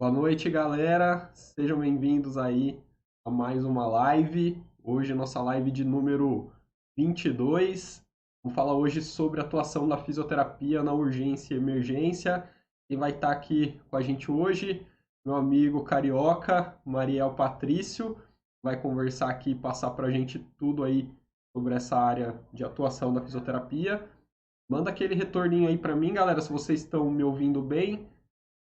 Boa noite, galera. Sejam bem-vindos aí a mais uma live. Hoje, nossa live de número 22. Vamos falar hoje sobre a atuação da fisioterapia na urgência e emergência. Quem vai estar aqui com a gente hoje, meu amigo carioca, Mariel Patrício, vai conversar aqui e passar para a gente tudo aí sobre essa área de atuação da fisioterapia. Manda aquele retorninho aí para mim, galera, se vocês estão me ouvindo bem.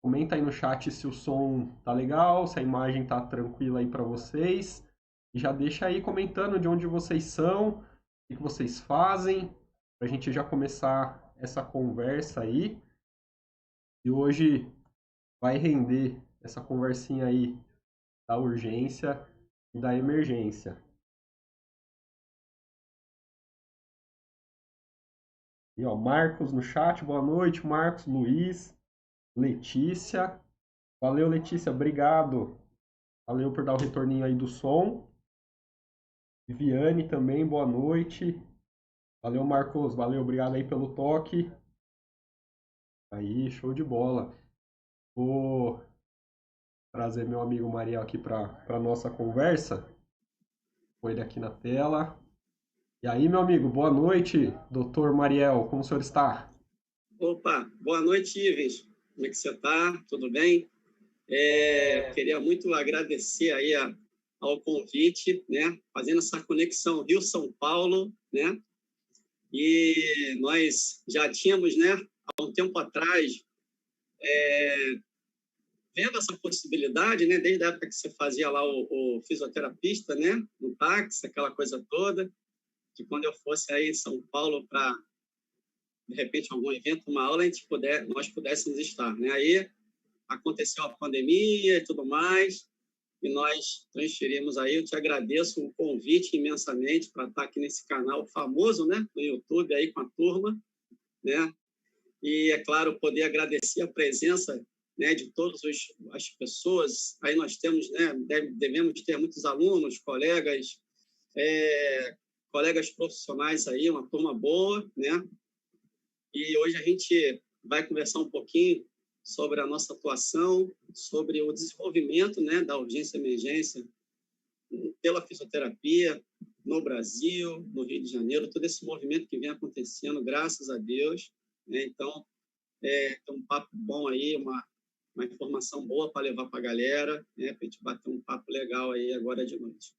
Comenta aí no chat se o som tá legal, se a imagem tá tranquila aí para vocês. E já deixa aí comentando de onde vocês são, o que vocês fazem, para a gente já começar essa conversa aí. E hoje vai render essa conversinha aí da urgência e da emergência. E ó, Marcos no chat, boa noite, Marcos, Luiz, Letícia. Valeu, Letícia, obrigado. Valeu por dar o retorninho aí do som. Viviane também, boa noite. Valeu, Marcos. Valeu, obrigado aí pelo toque. Aí, show de bola. Vou trazer meu amigo Mariel aqui para nossa conversa. Põe ele aqui na tela. E aí, meu amigo, boa noite, doutor Mariel. Como o senhor está? Opa, boa noite, Ivens. Como é que você está? Tudo bem? Queria muito agradecer aí ao convite, né? Fazendo essa conexão Rio-São Paulo, né? E nós já tínhamos, né, há um tempo atrás, vendo essa possibilidade, né? Desde a época que você fazia lá o fisioterapista, né? No táxi, aquela coisa toda, que quando eu fosse aí em São Paulo para, de repente, algum evento, uma aula, nós pudéssemos estar, né? Aí aconteceu a pandemia e tudo mais, e nós transferimos aí. Eu te agradeço o convite imensamente para estar aqui nesse canal famoso, né, no YouTube, aí com a turma, né, e, é claro, poder agradecer a presença, né, de todas as pessoas. Aí nós temos, né, devemos ter muitos alunos, colegas profissionais aí, uma turma boa, né, e hoje a gente vai conversar um pouquinho sobre a nossa atuação, sobre o desenvolvimento, né, da urgência e emergência pela fisioterapia no Brasil, no Rio de Janeiro, todo esse movimento que vem acontecendo, graças a Deus, né? Então, é um papo bom aí, uma informação boa para levar para a galera, né, para a gente bater um papo legal aí agora de noite.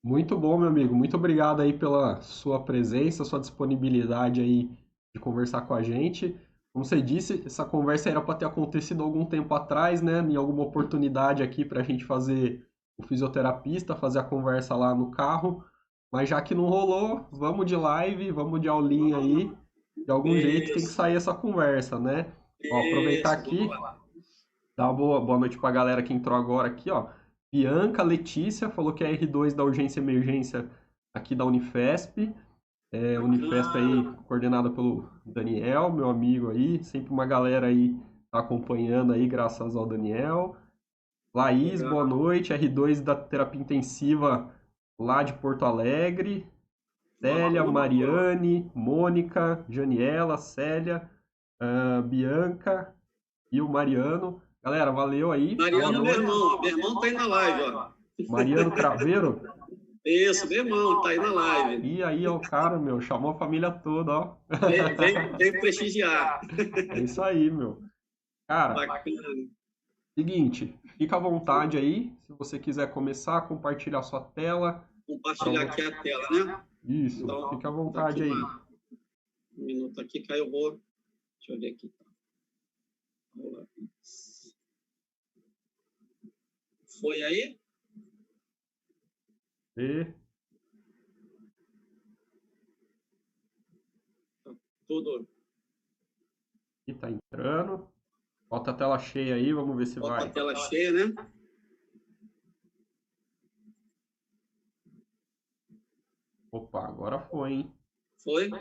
Muito bom, meu amigo. Muito obrigado aí pela sua presença, sua disponibilidade aí de conversar com a gente. Como você disse, essa conversa era para ter acontecido algum tempo atrás, né? Em alguma oportunidade aqui para a gente fazer o fisioterapista, fazer a conversa lá no carro. Mas já que não rolou, vamos de live, vamos de aulinha aí. De algum jeito tem que sair essa conversa, né? Ó, aproveitar aqui, dar uma boa noite para a galera que entrou agora aqui, ó. Bianca Letícia falou que é R2 da urgência e emergência aqui da Unifesp. Unifesp aí coordenada pelo Daniel, meu amigo aí. Sempre uma galera aí tá acompanhando aí, graças ao Daniel. Laís, boa noite. R2 da terapia intensiva lá de Porto Alegre. Célia, Mariane, Mônica, Janiela, Célia, Bianca e o Mariano. Galera, valeu aí. Mariano, meu irmão tá aí na live, ó. Mariano Craveiro? Isso, meu irmão, tá aí na live. E aí, ó, o cara, meu, chamou a família toda, ó. Vem prestigiar. É isso aí, meu. Cara, Bacana. seguinte, fica à vontade aí. Se você quiser começar a compartilhar sua tela. Compartilhar aqui a tela, né? Isso, então, fica à vontade aí. Um minuto aqui que aí eu vou. Deixa eu ver aqui. Foi aí? E... Tudo. Aqui tá entrando. Bota a tela cheia aí, vamos ver se vai. Bota a tela cheia, né? Opa, agora foi, hein? Foi?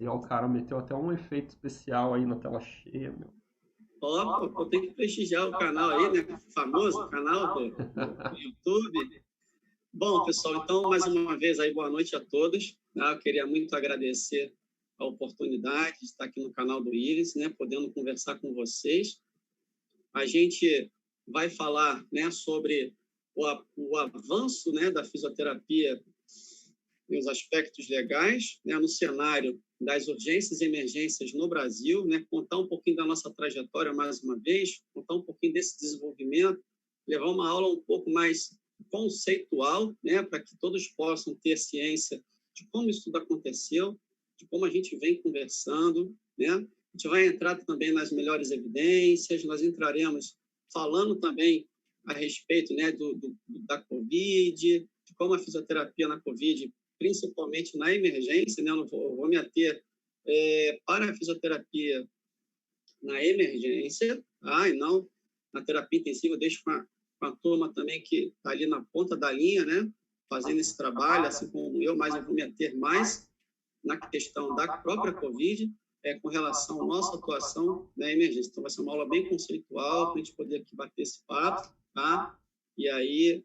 E ó, o cara meteu até um efeito especial aí na tela cheia, meu. Ó, eu tenho que prestigiar o canal aí, né? Famoso canal do YouTube. Bom, pessoal, então, mais uma vez aí, boa noite a todos. Eu queria muito agradecer a oportunidade de estar aqui no canal do Iris, né? Podendo conversar com vocês. a gente vai falar, né, sobre o avanço, né, da fisioterapia nos aspectos legais, né, no cenário das urgências e emergências no Brasil, né, contar um pouquinho da nossa trajetória mais uma vez, contar um pouquinho desse desenvolvimento, levar uma aula um pouco mais conceitual, né, para que todos possam ter ciência de como isso tudo aconteceu, de como a gente vem conversando, né? A gente vai entrar também nas melhores evidências, nós entraremos falando também a respeito, né, da Covid, de como a fisioterapia na Covid, principalmente na emergência, né? Eu vou me ater para a fisioterapia na emergência, e não na terapia intensiva, eu deixo com a turma também que está ali na ponta da linha, né? Fazendo esse trabalho, assim como eu, mas eu vou me ater mais na questão da própria Covid, com relação à nossa atuação na emergência. Então, vai ser uma aula bem conceitual, para a gente poder aqui bater esse papo, tá? E aí,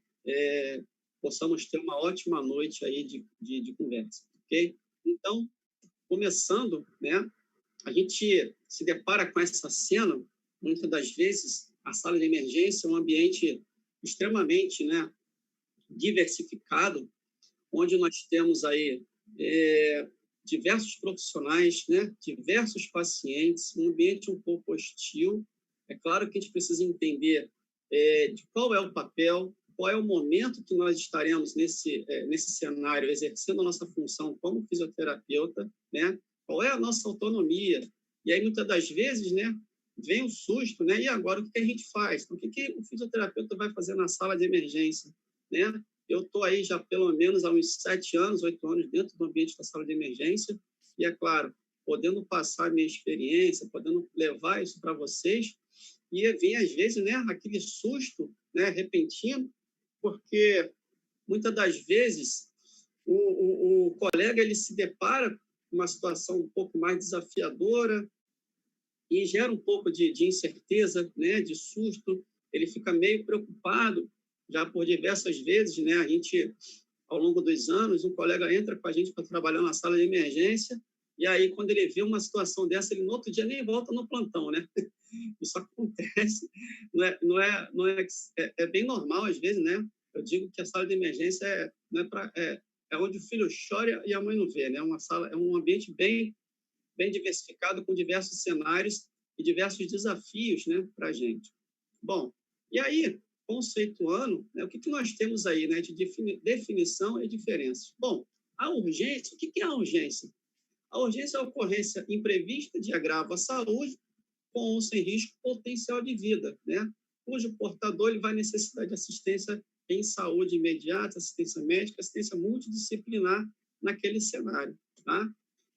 possamos ter uma ótima noite aí de conversa, ok? Então, começando, né? A gente se depara com essa cena, muitas das vezes, a sala de emergência é um ambiente extremamente, né, diversificado, onde nós temos aí diversos profissionais, né, diversos pacientes, um ambiente um pouco hostil. É claro que a gente precisa entender de qual é o papel, qual é o momento que nós estaremos nesse cenário, exercendo a nossa função como fisioterapeuta, né? Qual é a nossa autonomia. E aí, muitas das vezes, né, vem o susto, né? E agora, o que a gente faz? Então, o que o fisioterapeuta vai fazer na sala de emergência, né? Eu estou aí já pelo menos há uns 7 anos, 8 anos dentro do ambiente da sala de emergência e, é claro, podendo passar a minha experiência, podendo levar isso para vocês. E vem, às vezes, né, aquele susto, né, repentino, porque muitas das vezes o colega ele se depara com uma situação um pouco mais desafiadora e gera um pouco de incerteza, né, de susto, ele fica meio preocupado, já por diversas vezes, né, a gente, ao longo dos anos, um colega entra com a gente para trabalhar na sala de emergência, e aí, quando ele vê uma situação dessa, ele no outro dia nem volta no plantão, né? Isso acontece, é bem normal às vezes, né? Eu digo que a sala de emergência é onde o filho chora e a mãe não vê, né? É um ambiente bem diversificado, com diversos cenários e diversos desafios, né, para a gente. Bom, e aí, conceituando, né, o que nós temos aí, né, de definição e diferenças? Bom, a urgência, o que é a urgência? A urgência é a ocorrência imprevista de agravo à saúde com ou sem risco potencial de vida, né, cujo portador ele vai necessitar de assistência em saúde imediata, assistência médica, assistência multidisciplinar naquele cenário, tá?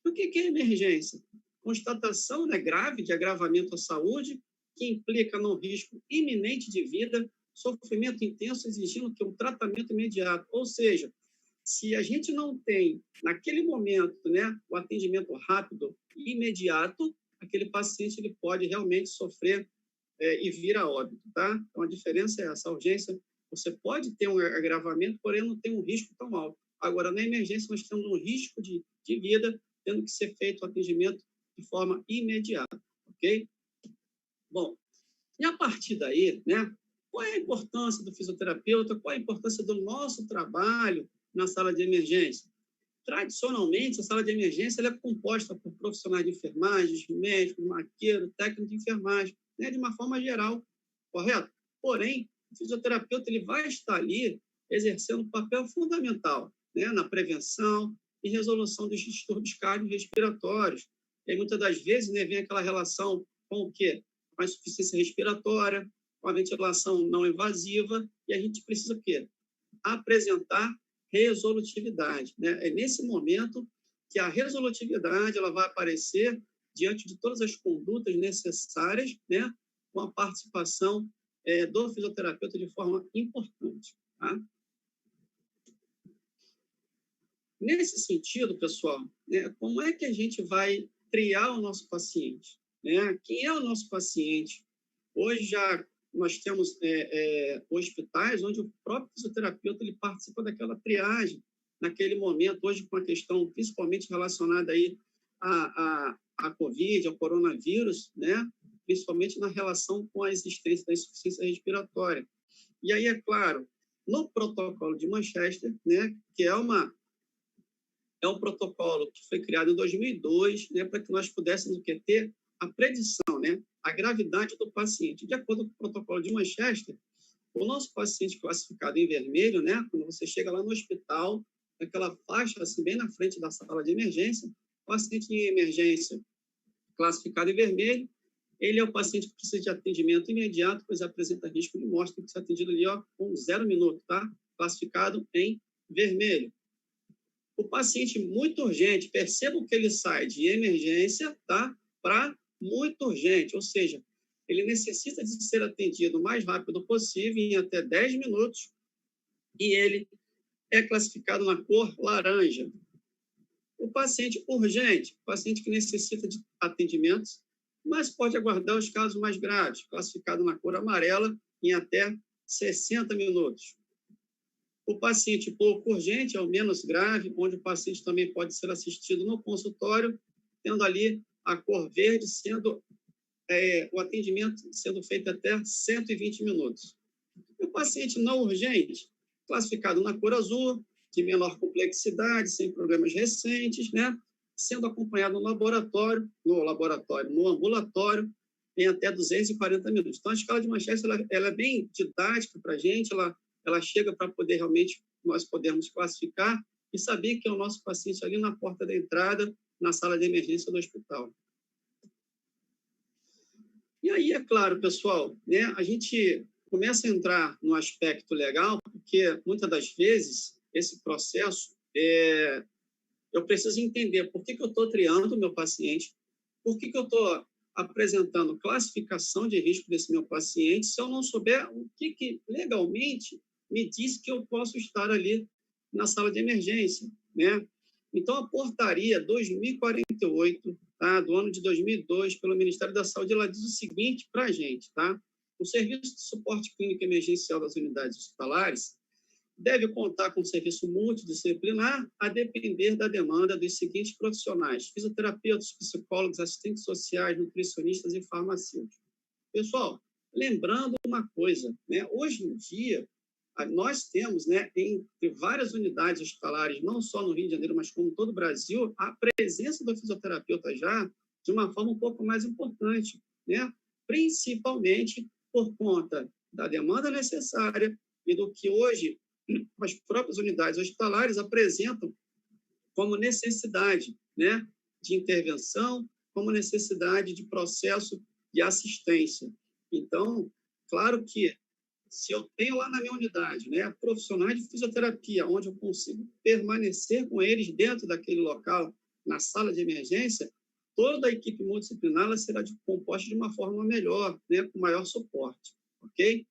O que é emergência? Constatação, né, grave de agravamento à saúde, que implica no risco iminente de vida, sofrimento intenso exigindo que um tratamento imediato. Ou seja, se a gente não tem, naquele momento, né, o atendimento rápido e imediato, aquele paciente ele pode realmente sofrer e vir a óbito, tá? Então, a diferença é essa. A urgência, você pode ter um agravamento, porém não tem um risco tão alto. Agora, na emergência, nós temos um risco de vida, tendo que ser feito o atendimento de forma imediata, ok? Bom, e a partir daí, né, qual é a importância do fisioterapeuta, qual é a importância do nosso trabalho na sala de emergência? Tradicionalmente, a sala de emergência ela é composta por profissionais de enfermagem, médicos, maqueiro, técnico de enfermagem, né, de uma forma geral, correto? Porém, o fisioterapeuta ele vai estar ali exercendo um papel fundamental, né, na prevenção e resolução dos distúrbios cardiorrespiratórios. E aí, muitas das vezes, né, vem aquela relação com o quê? Com a insuficiência respiratória, com a ventilação não invasiva, e a gente precisa o quê? Apresentar resolutividade, né? É nesse momento que a resolutividade ela vai aparecer diante de todas as condutas necessárias, né, com a participação do fisioterapeuta de forma importante, tá? Nesse sentido, pessoal, né, como é que a gente vai triar o nosso paciente, né? Quem é o nosso paciente? Hoje já nós temos hospitais onde o próprio fisioterapeuta ele participa daquela triagem naquele momento, hoje com a questão principalmente relacionada aí à Covid, ao coronavírus, né? principalmente na relação com a existência da insuficiência respiratória. E aí, é claro, no protocolo de Manchester, né, que é um protocolo que foi criado em 2002, né, para que nós pudéssemos ter a predição, né, a gravidade do paciente. De acordo com o protocolo de Manchester, o nosso paciente classificado em vermelho, né, quando você chega lá no hospital, naquela faixa, assim, bem na frente da sala de emergência, o paciente em emergência classificado em vermelho, ele é o paciente que precisa de atendimento imediato, pois apresenta risco de morte, tem que ser atendido ali, ó, com 0 minuto, tá? Classificado em vermelho. O paciente muito urgente, percebam que ele sai de emergência, tá? Para muito urgente, ou seja, ele necessita de ser atendido o mais rápido possível, em até 10 minutos, e ele é classificado na cor laranja. O paciente urgente, paciente que necessita de atendimentos, mas pode aguardar os casos mais graves, classificado na cor amarela, em até 60 minutos. O paciente pouco urgente é o menos grave, onde o paciente também pode ser assistido no consultório, tendo ali a cor verde, sendo o atendimento sendo feito até 120 minutos. E o paciente não urgente, classificado na cor azul, de menor complexidade, sem problemas recentes, né? Sendo acompanhado no ambulatório, em até 240 minutos. Então, a escala de Manchester ela é bem didática para a gente, ela chega para poder realmente nós podermos classificar e saber que é o nosso paciente ali na porta da entrada, na sala de emergência do hospital. E aí, é claro, pessoal, né, a gente começa a entrar no aspecto legal, porque muitas das vezes esse processo, eu preciso entender por que eu estou triando o meu paciente, por que eu estou apresentando classificação de risco desse meu paciente, se eu não souber o que legalmente me diz que eu posso estar ali na sala de emergência, né? Então, a portaria 2048, tá, do ano de 2002, pelo Ministério da Saúde, ela diz o seguinte para a gente, tá? O serviço de suporte clínico emergencial das unidades hospitalares deve contar com serviço multidisciplinar, a depender da demanda dos seguintes profissionais: fisioterapeutas, psicólogos, assistentes sociais, nutricionistas e farmacêuticos. Pessoal, lembrando uma coisa, né? Hoje em dia, nós temos, né, entre várias unidades hospitalares, não só no Rio de Janeiro, mas como em todo o Brasil, a presença do fisioterapeuta já de uma forma um pouco mais importante, né? Principalmente por conta da demanda necessária e do que hoje as próprias unidades hospitalares apresentam como necessidade, né, de intervenção, como necessidade de processo de assistência. Então, claro que se eu tenho lá na minha unidade, né, profissionais de fisioterapia, onde eu consigo permanecer com eles dentro daquele local, na sala de emergência, toda a equipe multidisciplinar ela será composta de uma forma melhor, né, com maior suporte, ok?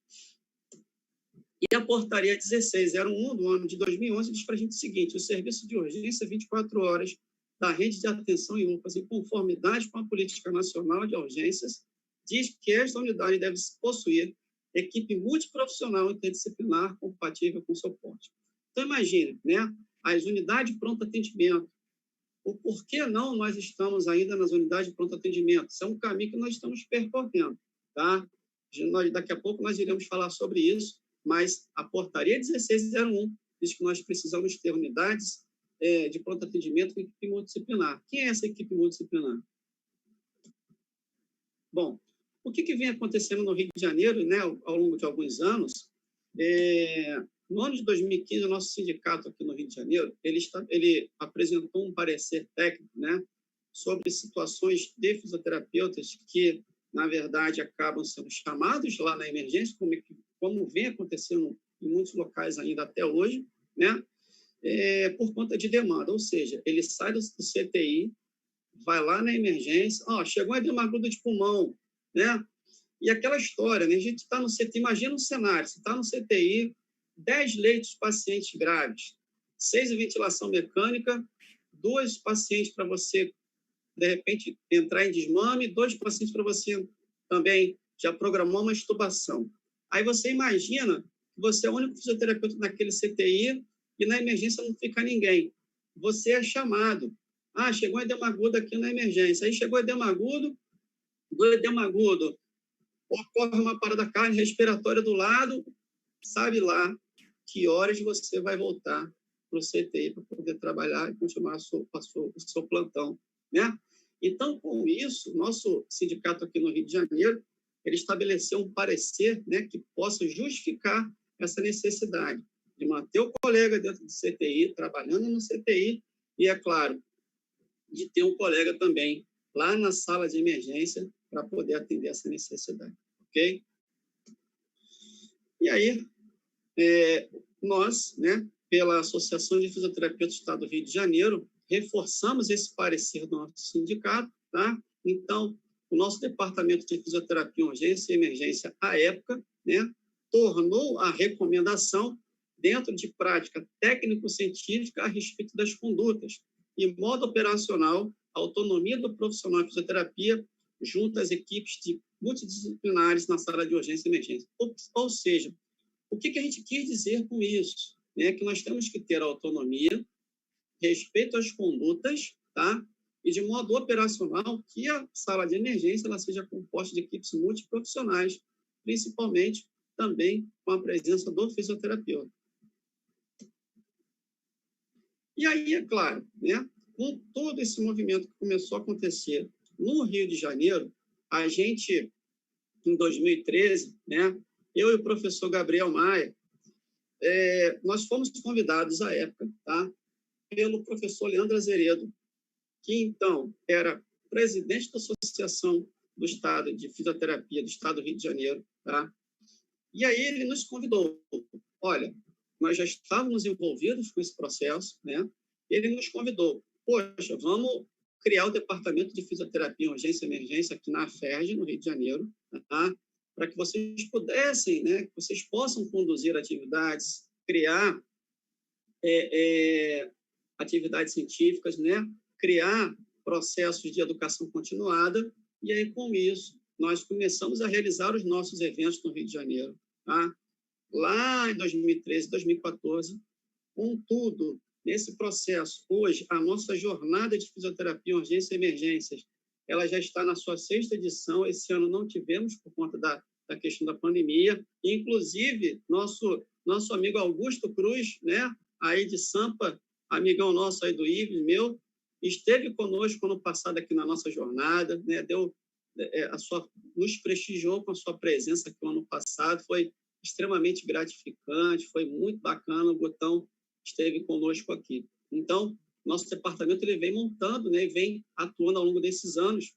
E a portaria 1601 do ano de 2011 diz para a gente o seguinte: o serviço de urgência 24 horas da rede de atenção em UPAs, em conformidade com a Política Nacional de Urgências, diz que esta unidade deve possuir equipe multiprofissional interdisciplinar compatível com suporte. Então, imagine, né, as unidades de pronto atendimento. O porquê não nós estamos ainda nas unidades de pronto atendimento? Isso é um caminho que nós estamos percorrendo, tá? Daqui a pouco nós iremos falar sobre isso, mas a portaria 1601 diz que nós precisamos ter unidades de pronto atendimento com equipe multidisciplinar. Quem é essa equipe multidisciplinar? Bom, o que vem acontecendo no Rio de Janeiro, né, ao longo de alguns anos? No ano de 2015, o nosso sindicato aqui no Rio de Janeiro, ele apresentou um parecer técnico, né, sobre situações de fisioterapeutas que, na verdade, acabam sendo chamados lá na emergência, como vem acontecendo em muitos locais ainda até hoje, né, por conta de demanda. Ou seja, ele sai do CTI, vai lá na emergência, chegou uma edema aguda de pulmão, né? E aquela história, né? A gente está no CTI, imagina um cenário, você está no CTI, 10 leitos pacientes graves, 6 em ventilação mecânica, 2 pacientes para você, de repente, entrar em desmame, 2 pacientes para você também já programar uma extubação. Aí você imagina que você é o único fisioterapeuta naquele CTI e na emergência não fica ninguém. Você é chamado. Chegou edema agudo aqui na emergência. Aí chegou edema agudo, do edema agudo, ocorre uma parada cardiorrespiratória do lado, sabe lá que horas você vai voltar para o CTI para poder trabalhar e continuar o seu plantão, né? Então, com isso, nosso sindicato aqui no Rio de Janeiro, ele estabeleceu um parecer, né, que possa justificar essa necessidade de manter o colega dentro do CTI, trabalhando no CTI, e, é claro, de ter um colega também lá na sala de emergência para poder atender essa necessidade, ok? E aí, nós, né, pela Associação de Fisioterapeutas do Estado do Rio de Janeiro, reforçamos esse parecer do nosso sindicato, tá? Então, o nosso departamento de fisioterapia, urgência e emergência, à época, né, tornou a recomendação dentro de prática técnico-científica a respeito das condutas e modo operacional, a autonomia do profissional de fisioterapia junto às equipes multidisciplinares na sala de urgência e emergência. Ou seja, o que a gente quis dizer com isso? Né? Que nós temos que ter autonomia, respeito às condutas, tá? E de modo operacional, que a sala de emergência ela seja composta de equipes multiprofissionais, principalmente também com a presença do fisioterapeuta. E aí, é claro, né? Com todo esse movimento que começou a acontecer no Rio de Janeiro, a gente, em 2013, né? Eu e o professor Gabriel Maia, nós fomos convidados à época, tá? Pelo professor Leandro Azeredo, que então era presidente da Associação do Estado de Fisioterapia do Estado do Rio de Janeiro, tá? E aí ele nos convidou. Olha, nós já estávamos envolvidos com esse processo, né? Ele nos convidou. Poxa, vamos criar o Departamento de Fisioterapia em Urgência e Emergência aqui na AFERJ, no Rio de Janeiro, tá? Para que vocês pudessem, né? Que vocês possam conduzir atividades, criar atividades científicas, né? Criar processos de educação continuada, e aí, com isso, nós começamos a realizar os nossos eventos no Rio de Janeiro, tá? Lá em 2013, 2014, contudo, nesse processo, hoje, a nossa jornada de fisioterapia, urgência e emergências, ela já está na sua 6ª edição, esse ano não tivemos, por conta da questão da pandemia, inclusive, nosso amigo Augusto Cruz, né, aí de Sampa, amigão nosso aí do Ives, meu, esteve conosco ano passado aqui na nossa jornada, né, nos prestigiou com a sua presença aqui no ano passado, foi extremamente gratificante, foi muito bacana, o Gutão esteve conosco aqui. Então, nosso departamento ele vem montando, né, e vem atuando ao longo desses anos,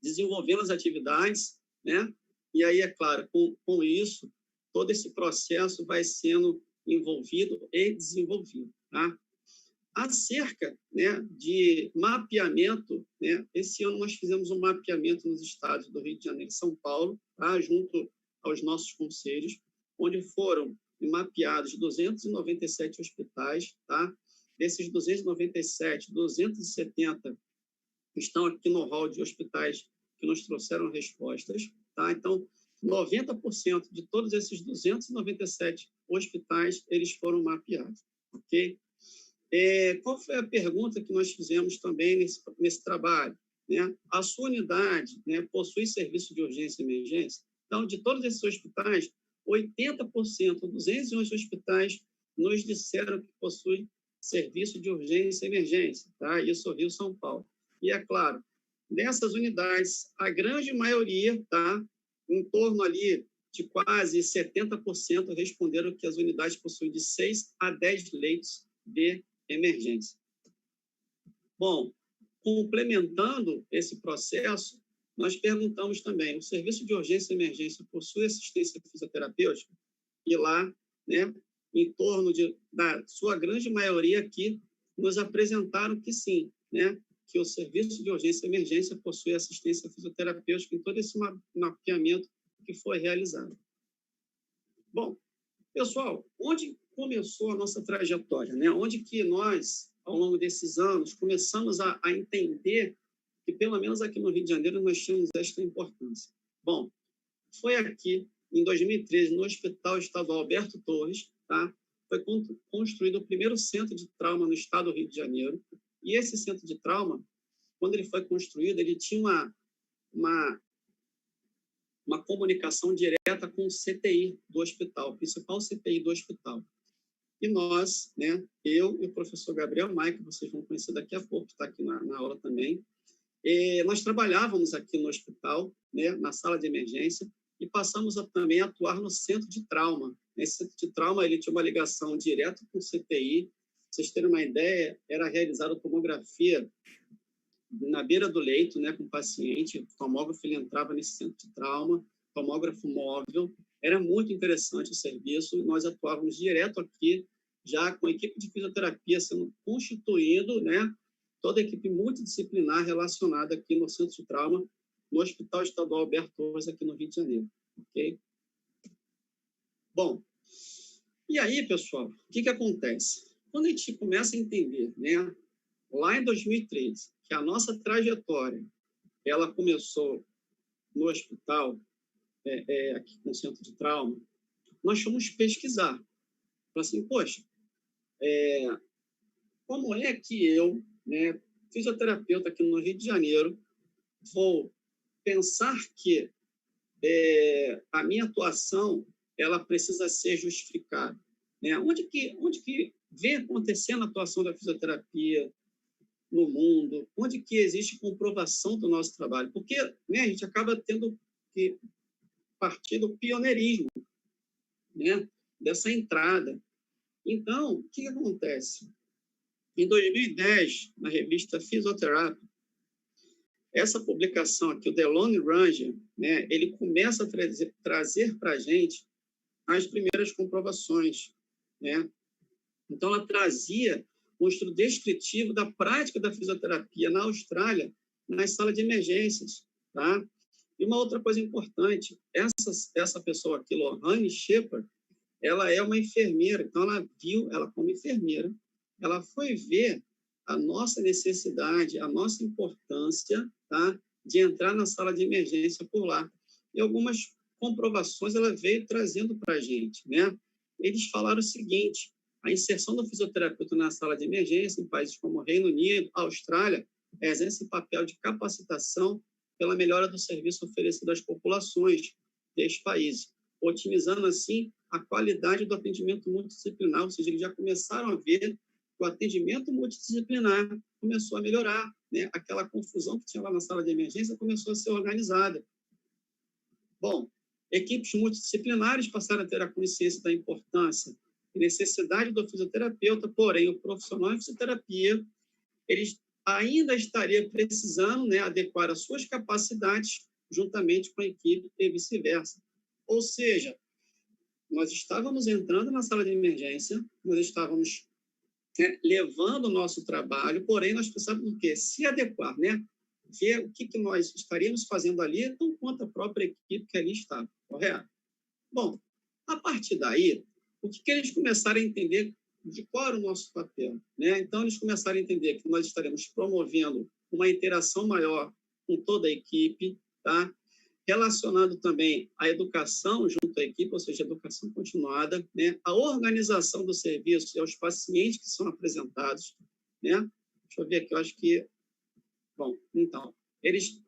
desenvolvendo as atividades, né, e aí, é claro, com isso, todo esse processo vai sendo envolvido e desenvolvido, tá? Acerca, né, de mapeamento, né, esse ano nós fizemos um mapeamento nos estados do Rio de Janeiro e São Paulo, tá, junto aos nossos conselhos, onde foram mapeados 297 hospitais, tá? Desses 297, 270 estão aqui no hall de hospitais que nos trouxeram respostas, tá? Então, 90% de todos esses 297 hospitais, eles foram mapeados, ok? Qual foi a pergunta que nós fizemos também nesse trabalho? Né? A sua unidade, né, possui serviço de urgência e emergência? Então, de todos esses hospitais, 80%, 211 hospitais, nos disseram que possui serviço de urgência e emergência, tá? Isso Rio São Paulo. E, é claro, dessas unidades, a grande maioria, tá? Em torno ali de quase 70% responderam que as unidades possuem de 6 a 10 leitos de emergência. Bom, complementando esse processo, nós perguntamos também, o serviço de urgência e emergência possui assistência fisioterapêutica? E lá, né, em torno da sua grande maioria aqui, nos apresentaram que sim, né, que o serviço de urgência e emergência possui assistência fisioterapêutica em todo esse mapeamento que foi realizado. Bom, pessoal, onde começou a nossa trajetória, né? Onde que nós, ao longo desses anos, começamos a entender que, pelo menos aqui no Rio de Janeiro, nós tínhamos esta importância. Bom, foi aqui, em 2013, no Hospital Estadual Alberto Torres, tá? Foi construído o primeiro centro de trauma no estado do Rio de Janeiro, e esse centro de trauma, quando ele foi construído, ele tinha uma comunicação direta com o CTI do hospital, o principal CTI do hospital. E nós, né, eu e o professor Gabriel Maia, que vocês vão conhecer daqui a pouco, que está aqui na aula também, nós trabalhávamos aqui no hospital, né, na sala de emergência, e passamos também a atuar no centro de trauma. Esse centro de trauma ele tinha uma ligação direta com o CTI. Pra vocês terem uma ideia, era realizada tomografia na beira do leito, né, com o paciente. O tomógrafo ele entrava nesse centro de trauma, tomógrafo móvel. Era muito interessante o serviço. Nós atuávamos direto aqui, já com a equipe de fisioterapia sendo constituído, né, toda a equipe multidisciplinar relacionada aqui no centro de trauma, no Hospital Estadual Alberto Torres, aqui no Rio de Janeiro. Ok? Bom, e aí, pessoal, o que acontece? Quando a gente começa a entender, né, lá em 2013, que a nossa trajetória, ela começou no hospital, aqui com o centro de trauma, nós fomos pesquisar. Falei assim, poxa, como é que eu, né, fisioterapeuta aqui no Rio de Janeiro, vou pensar que a minha atuação ela precisa ser justificada, né? Onde que vem acontecendo a atuação da fisioterapia no mundo? Onde que existe comprovação do nosso trabalho? Porque, né, a gente acaba tendo que partir do pioneirismo, né, dessa entrada. Então, o que acontece? Em 2010, na revista Physiotherapy, essa publicação aqui, o Delon Ranger, né, ele começa a trazer para a gente as primeiras comprovações, né? Então, ela trazia um estudo descritivo da prática da fisioterapia na Austrália, nas salas de emergências, tá? E uma outra coisa importante, essa pessoa aqui, Lohane Shepard, ela é uma enfermeira, então ela como enfermeira, ela foi ver a nossa necessidade, a nossa importância, tá, de entrar na sala de emergência por lá. E algumas comprovações ela veio trazendo para a gente, né? Eles falaram o seguinte: a inserção do fisioterapeuta na sala de emergência em países como Reino Unido, Austrália, exerce papel de capacitação pela melhora do serviço oferecido às populações destes países, otimizando, assim, a qualidade do atendimento multidisciplinar, ou seja, eles já começaram a ver que o atendimento multidisciplinar começou a melhorar, né? Aquela confusão que tinha lá na sala de emergência começou a ser organizada. Bom, equipes multidisciplinares passaram a ter a consciência da importância e necessidade do fisioterapeuta, porém, o profissional em fisioterapia, eles ainda estaria precisando, né, adequar as suas capacidades juntamente com a equipe e vice-versa. Ou seja, nós estávamos entrando na sala de emergência, nós estávamos, né, levando o nosso trabalho, porém nós precisávamos do quê? Se adequar, né? Ver o que nós estaríamos fazendo ali, então quanto a própria equipe que ali estava, correto? Bom, a partir daí, o que eles começaram a entender de qual era o nosso papel, né? Então, eles começaram a entender que nós estaremos promovendo uma interação maior com toda a equipe, tá? Relacionando também a educação junto à equipe, ou seja, a educação continuada, né? A organização do serviço e aos pacientes que são apresentados, né? Deixa eu ver aqui, eu acho que... Bom, então, eles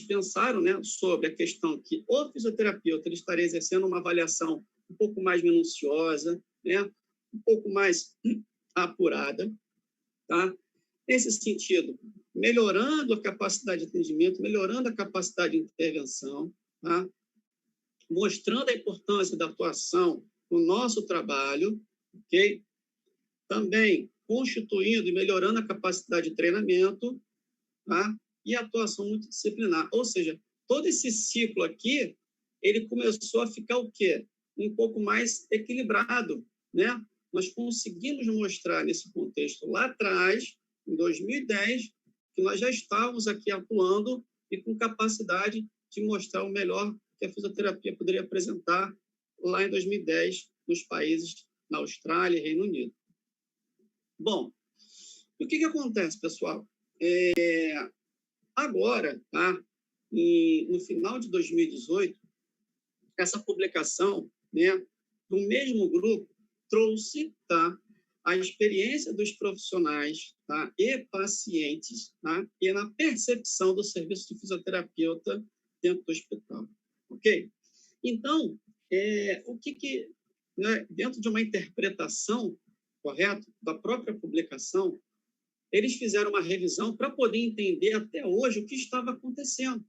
pensaram, né, sobre a questão que o fisioterapeuta ele estaria exercendo uma avaliação um pouco mais minuciosa, né, um pouco mais apurada, tá? Nesse sentido, melhorando a capacidade de atendimento, melhorando a capacidade de intervenção, tá? Mostrando a importância da atuação no nosso trabalho, ok? Também constituindo e melhorando a capacidade de treinamento, tá? E a atuação multidisciplinar. Ou seja, todo esse ciclo aqui, ele começou a ficar o quê? Um pouco mais equilibrado, né? Nós conseguimos mostrar nesse contexto lá atrás, em 2010, que nós já estávamos aqui atuando e com capacidade de mostrar o melhor que a fisioterapia poderia apresentar lá em 2010, nos países na Austrália e Reino Unido. Bom, o que acontece, pessoal? Agora, tá? No final de 2018, essa publicação, né, do mesmo grupo trouxe, tá, a experiência dos profissionais, tá, e pacientes, tá, e na percepção do serviço de fisioterapeuta dentro do hospital, ok? Então, né, dentro de uma interpretação, correto, da própria publicação, eles fizeram uma revisão para poder entender até hoje o que estava acontecendo.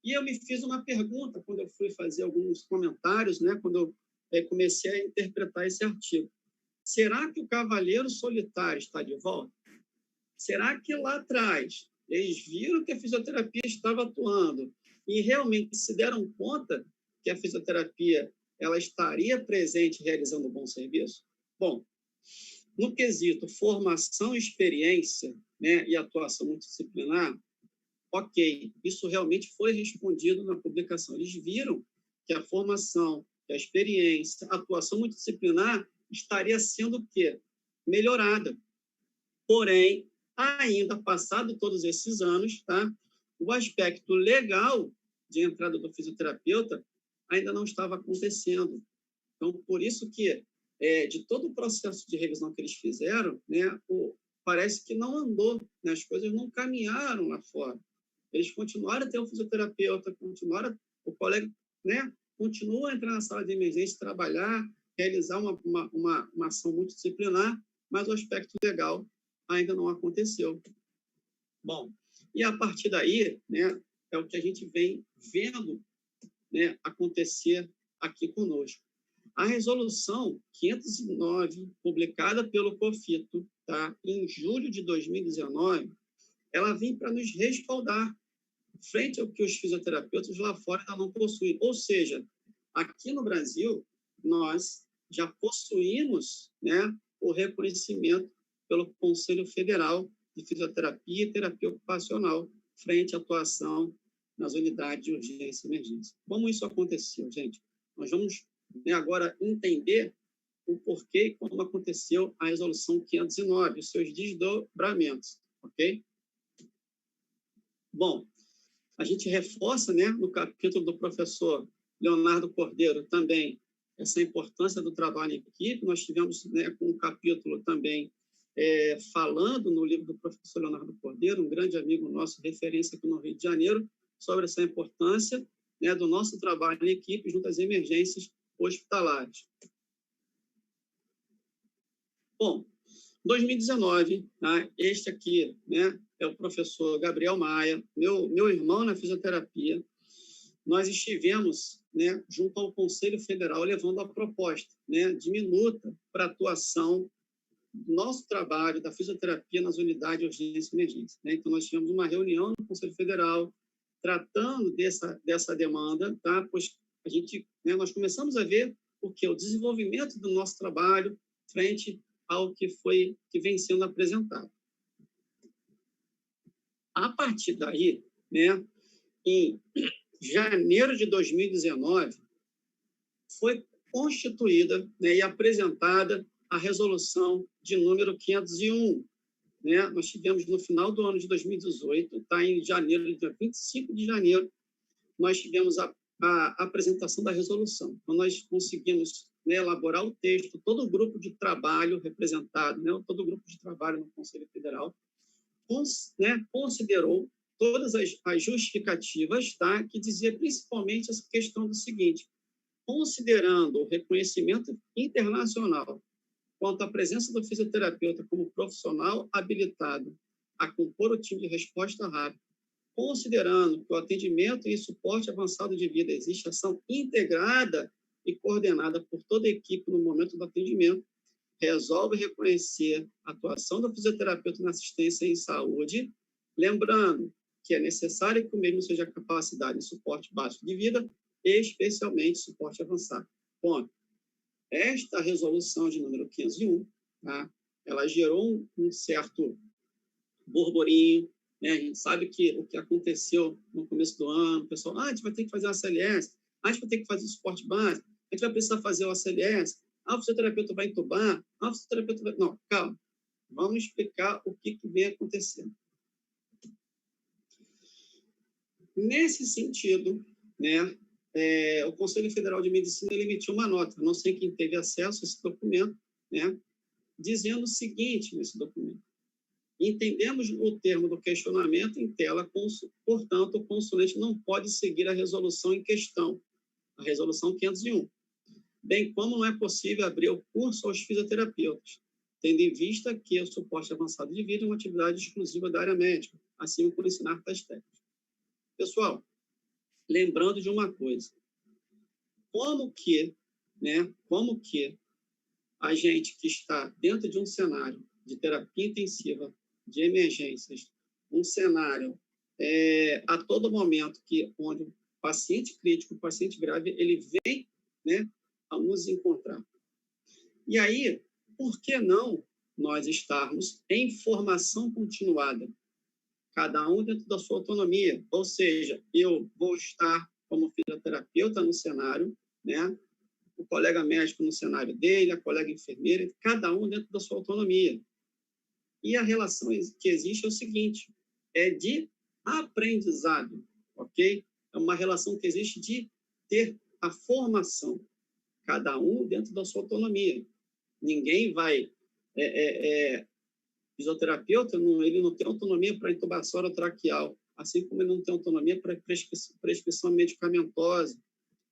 E eu me fiz uma pergunta quando eu fui fazer alguns comentários, né, quando eu comecei a interpretar esse artigo. Será que o Cavaleiro Solitário está de volta? Será que lá atrás eles viram que a fisioterapia estava atuando e realmente se deram conta que a fisioterapia ela estaria presente realizando um bom serviço? Bom, no quesito formação e experiência, né, e atuação multidisciplinar, ok, isso realmente foi respondido na publicação. Eles viram que a formação, que a experiência, a atuação multidisciplinar estaria sendo o quê? Melhorada. Porém, ainda passado todos esses anos, tá? O aspecto legal de entrada do fisioterapeuta ainda não estava acontecendo. Então, por isso que, de todo o processo de revisão que eles fizeram, né, parece que não andou, né, as coisas não caminharam lá fora. Eles continuaram a ter um fisioterapeuta, o colega, né, continua a entrar na sala de emergência, trabalhar, realizar uma ação multidisciplinar, mas o aspecto legal ainda não aconteceu. Bom, e a partir daí, né, é o que a gente vem vendo, né, acontecer aqui conosco. A resolução 509, publicada pelo COFITO, tá, em julho de 2019, ela vem para nos respaldar frente ao que os fisioterapeutas lá fora ainda não possuem. Ou seja, aqui no Brasil, nós já possuímos, né, o reconhecimento pelo Conselho Federal de Fisioterapia e Terapia Ocupacional frente à atuação nas unidades de urgência e emergência. Como isso aconteceu, gente? Nós vamos, né, agora entender o porquê e como aconteceu a Resolução 509, os seus desdobramentos, ok? Bom, a gente reforça, né, no capítulo do professor Leonardo Cordeiro também essa importância do trabalho em equipe. Nós tivemos, né, um capítulo também falando no livro do professor Leonardo Cordeiro, um grande amigo nosso, referência aqui no Rio de Janeiro, sobre essa importância, né, do nosso trabalho em equipe junto às emergências hospitalares. Bom, 2019, tá? Este aqui, né, é o professor Gabriel Maia, meu irmão na fisioterapia. Nós estivemos, né, junto ao Conselho Federal levando a proposta, né, de minuta para atuação do nosso trabalho da fisioterapia nas unidades de urgência e emergência, né? Então, nós tivemos uma reunião no Conselho Federal tratando dessa demanda, tá? Pois a gente, né, nós começamos a ver o desenvolvimento do nosso trabalho frente ao que vem sendo apresentado. A partir daí, né, em janeiro de 2019, foi constituída, né, e apresentada a resolução de número 501. Né? Nós tivemos no final do ano de 2018, tá, em janeiro, dia 25 de janeiro, nós tivemos a apresentação da resolução. Então, nós conseguimos, né, elaborar o texto, todo o grupo de trabalho representado, né, todo o grupo de trabalho no Conselho Federal, né, considerou todas as justificativas, tá, que dizia principalmente essa questão do seguinte: considerando o reconhecimento internacional quanto à presença do fisioterapeuta como profissional habilitado a compor o time de resposta rápida, considerando que o atendimento e suporte avançado de vida existe ação integrada e coordenada por toda a equipe no momento do atendimento, resolve reconhecer a atuação do fisioterapeuta na assistência em saúde, lembrando que é necessário que o mesmo seja capacidade de suporte básico de vida, especialmente suporte avançado. Ponto. Esta resolução de número 501, tá, ela gerou um certo burburinho, né? A gente sabe que o que aconteceu no começo do ano, o pessoal, a gente vai ter que fazer o ACLS, a gente vai ter que fazer o suporte básico, a gente vai precisar fazer o ACLS, o fisioterapeuta vai entubar, o fisioterapeuta vai... Não, calma, vamos explicar o que vem acontecendo. Nesse sentido, né, o Conselho Federal de Medicina emitiu uma nota, não sei quem teve acesso a esse documento, né, dizendo o seguinte nesse documento: entendemos o termo do questionamento em tela, portanto, o consulente não pode seguir a resolução em questão, a resolução 501, bem como não é possível abrir o curso aos fisioterapeutas, tendo em vista que o suporte avançado de vida é uma atividade exclusiva da área médica, assim como ensinar tais técnicas. Pessoal, lembrando de uma coisa: como que a gente que está dentro de um cenário de terapia intensiva, de emergências, um cenário a todo momento onde o paciente crítico, o paciente grave, ele vem, né, a nos encontrar. E aí, por que não nós estarmos em formação continuada, cada um dentro da sua autonomia? Ou seja, eu vou estar como fisioterapeuta no cenário, né, o colega médico no cenário dele, a colega enfermeira, cada um dentro da sua autonomia. E a relação que existe é o seguinte: é de aprendizado, ok? É uma relação que existe de ter a formação, cada um dentro da sua autonomia. Ninguém vai... fisioterapeuta, ele não tem autonomia para intubação orotraqueal, assim como ele não tem autonomia para prescrição medicamentosa.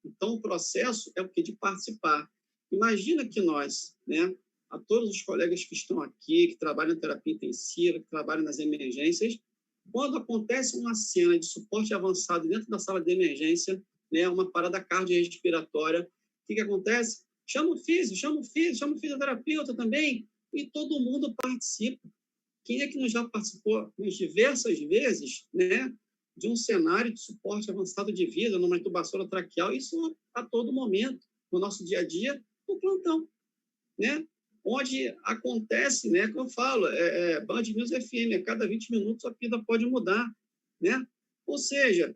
Então, o processo é o que? De participar. Imagina que nós, né, a todos os colegas que estão aqui, que trabalham em terapia intensiva, que trabalham nas emergências, quando acontece uma cena de suporte avançado dentro da sala de emergência, né, uma parada cardiorrespiratória, o que acontece? Chama o fisioterapeuta também, e todo mundo participa. Quem é que não já participou diversas vezes, né, de um cenário de suporte avançado de vida, numa intubação traqueal? Isso a todo momento, no nosso dia a dia, no plantão, né? Onde acontece, né, que eu falo, Band News FM, a cada 20 minutos a vida pode mudar, né? Ou seja,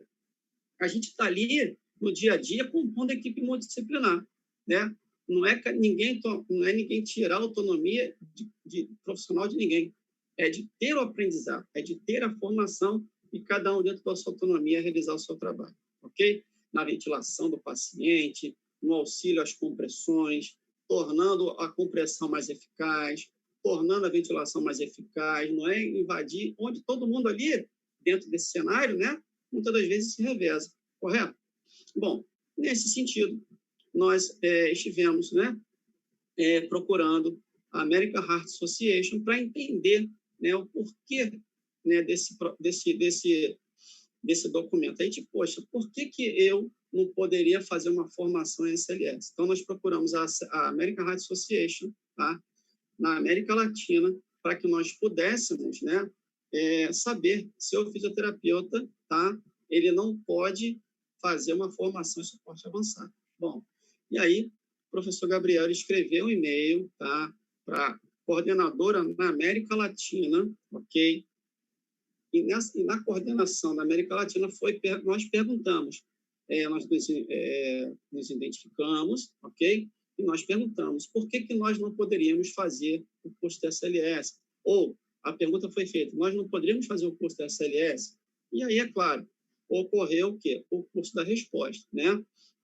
a gente está ali no dia a dia compondo a equipe multidisciplinar, né? Não é ninguém tirar a autonomia de profissional de ninguém, é de ter o aprendizado, é de ter a formação e cada um dentro da sua autonomia realizar o seu trabalho, ok? Na ventilação do paciente, no auxílio às compressões, tornando a compressão mais eficaz, tornando a ventilação mais eficaz, não é invadir, onde todo mundo ali, dentro desse cenário, né, muitas das vezes se reveza, correto? Bom, nesse sentido, nós estivemos, né, procurando a American Heart Association para entender, né, o porquê, né, desse documento. A gente, poxa, por que eu não poderia fazer uma formação em SLS? Então, nós procuramos a American Heart Association, tá, na América Latina, para que nós pudéssemos, né, saber se o fisioterapeuta, tá, ele não pode fazer uma formação em suporte avançado. Bom, e aí, o professor Gabriel escreveu um e-mail, tá, para a coordenadora na América Latina, ok? E na coordenação da América Latina, nós perguntamos, nós nos identificamos, ok? E nós perguntamos, por que nós não poderíamos fazer o curso da SLS? Ou, a pergunta foi feita, nós não poderíamos fazer o curso da SLS? E aí, é claro, ocorreu o quê? O curso da resposta, né?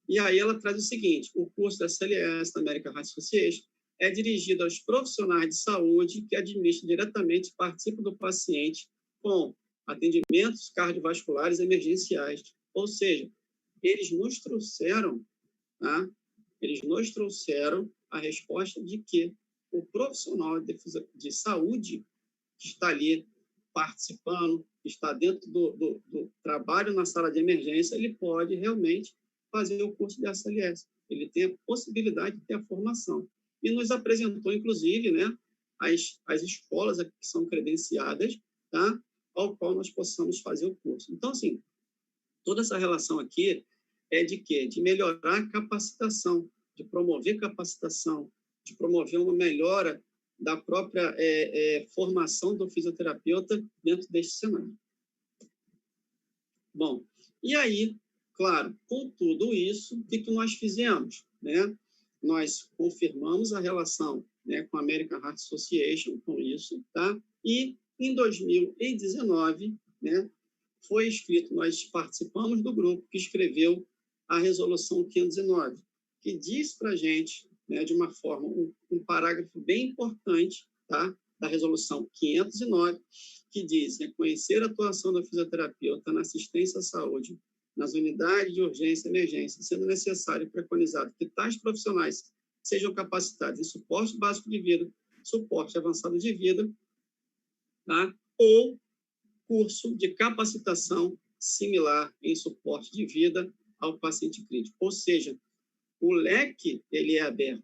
E aí ela traz o seguinte: o curso da SLS, da American Heart Association, é dirigido aos profissionais de saúde que administram diretamente e participam do paciente com atendimentos cardiovasculares emergenciais. Ou seja, eles nos trouxeram, tá? Eles nos trouxeram a resposta de que o profissional de saúde que está ali participando, que está dentro do trabalho na sala de emergência, ele pode realmente fazer o curso de SLS. Ele tem a possibilidade de ter a formação. E nos apresentou, inclusive, né, as escolas que são credenciadas, tá, ao qual nós possamos fazer o curso. Então, assim, toda essa relação aqui é de quê? De melhorar a capacitação, de promover capacitação, de promover uma melhora da própria formação do fisioterapeuta dentro deste cenário. Bom, e aí, claro, com tudo isso, o que nós fizemos, né? Nós confirmamos a relação, né, com a American Heart Association, com isso, tá? E em 2019, né, foi escrito, nós participamos do grupo que escreveu a resolução 509, que diz para a gente, né, de uma forma, um parágrafo bem importante, tá, da Resolução 509, que diz: reconhecer a atuação do fisioterapeuta na assistência à saúde, nas unidades de urgência e emergência, sendo necessário e preconizado que tais profissionais sejam capacitados em suporte básico de vida, suporte avançado de vida, tá, ou curso de capacitação similar em suporte de vida ao paciente crítico. Ou seja, o leque ele é aberto.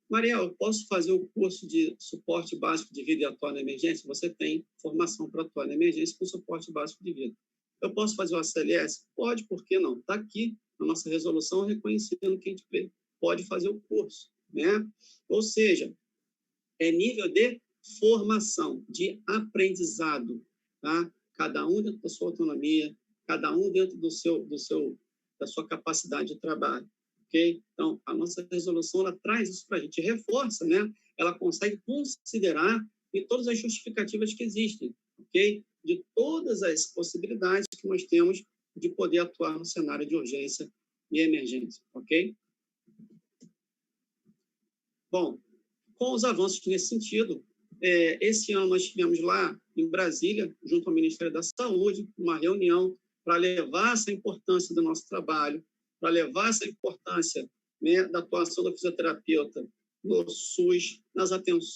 Mariel, eu posso fazer o curso de suporte básico de vida e atuar na emergência? Você tem formação para atuar na emergência com suporte básico de vida. Eu posso fazer o ACLS? Pode, por que não? Está aqui na nossa resolução reconhecendo que a gente pode fazer o curso, né? Ou seja, é nível de formação, de aprendizado, tá? Cada um dentro da sua autonomia, cada um dentro da sua capacidade de trabalho, ok? Então, a nossa resolução, ela traz isso para a gente, reforça, né? Ela consegue considerar em todas as justificativas que existem, ok? De todas as possibilidades que nós temos de poder atuar no cenário de urgência e emergência, ok? Bom, com os avanços nesse sentido, esse ano nós tivemos lá em Brasília, junto ao Ministério da Saúde, uma reunião para levar essa importância do nosso trabalho, para levar essa importância, né, da atuação do fisioterapeuta no SUS,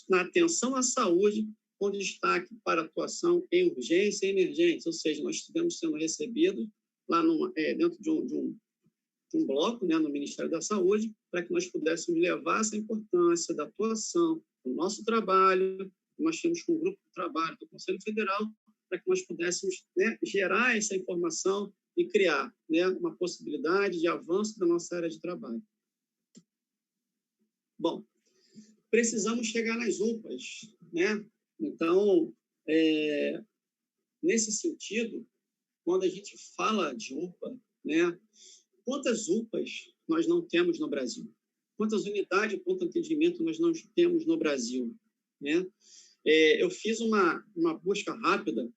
na atenção à saúde, com destaque para a atuação em urgência e emergência, ou seja, nós estivemos sendo recebidos lá dentro de um bloco, né, no Ministério da Saúde, para que nós pudéssemos levar essa importância da atuação do nosso trabalho. Nós tínhamos um grupo de trabalho do Conselho Federal para que nós pudéssemos, né, gerar essa informação e criar, né, uma possibilidade de avanço da nossa área de trabalho. Bom, precisamos chegar nas UPAs, né? Então, nesse sentido, quando a gente fala de UPA, né, quantas UPAs nós não temos no Brasil? Quantas unidades de pronto atendimento nós não temos no Brasil, né? Eu fiz uma busca rápida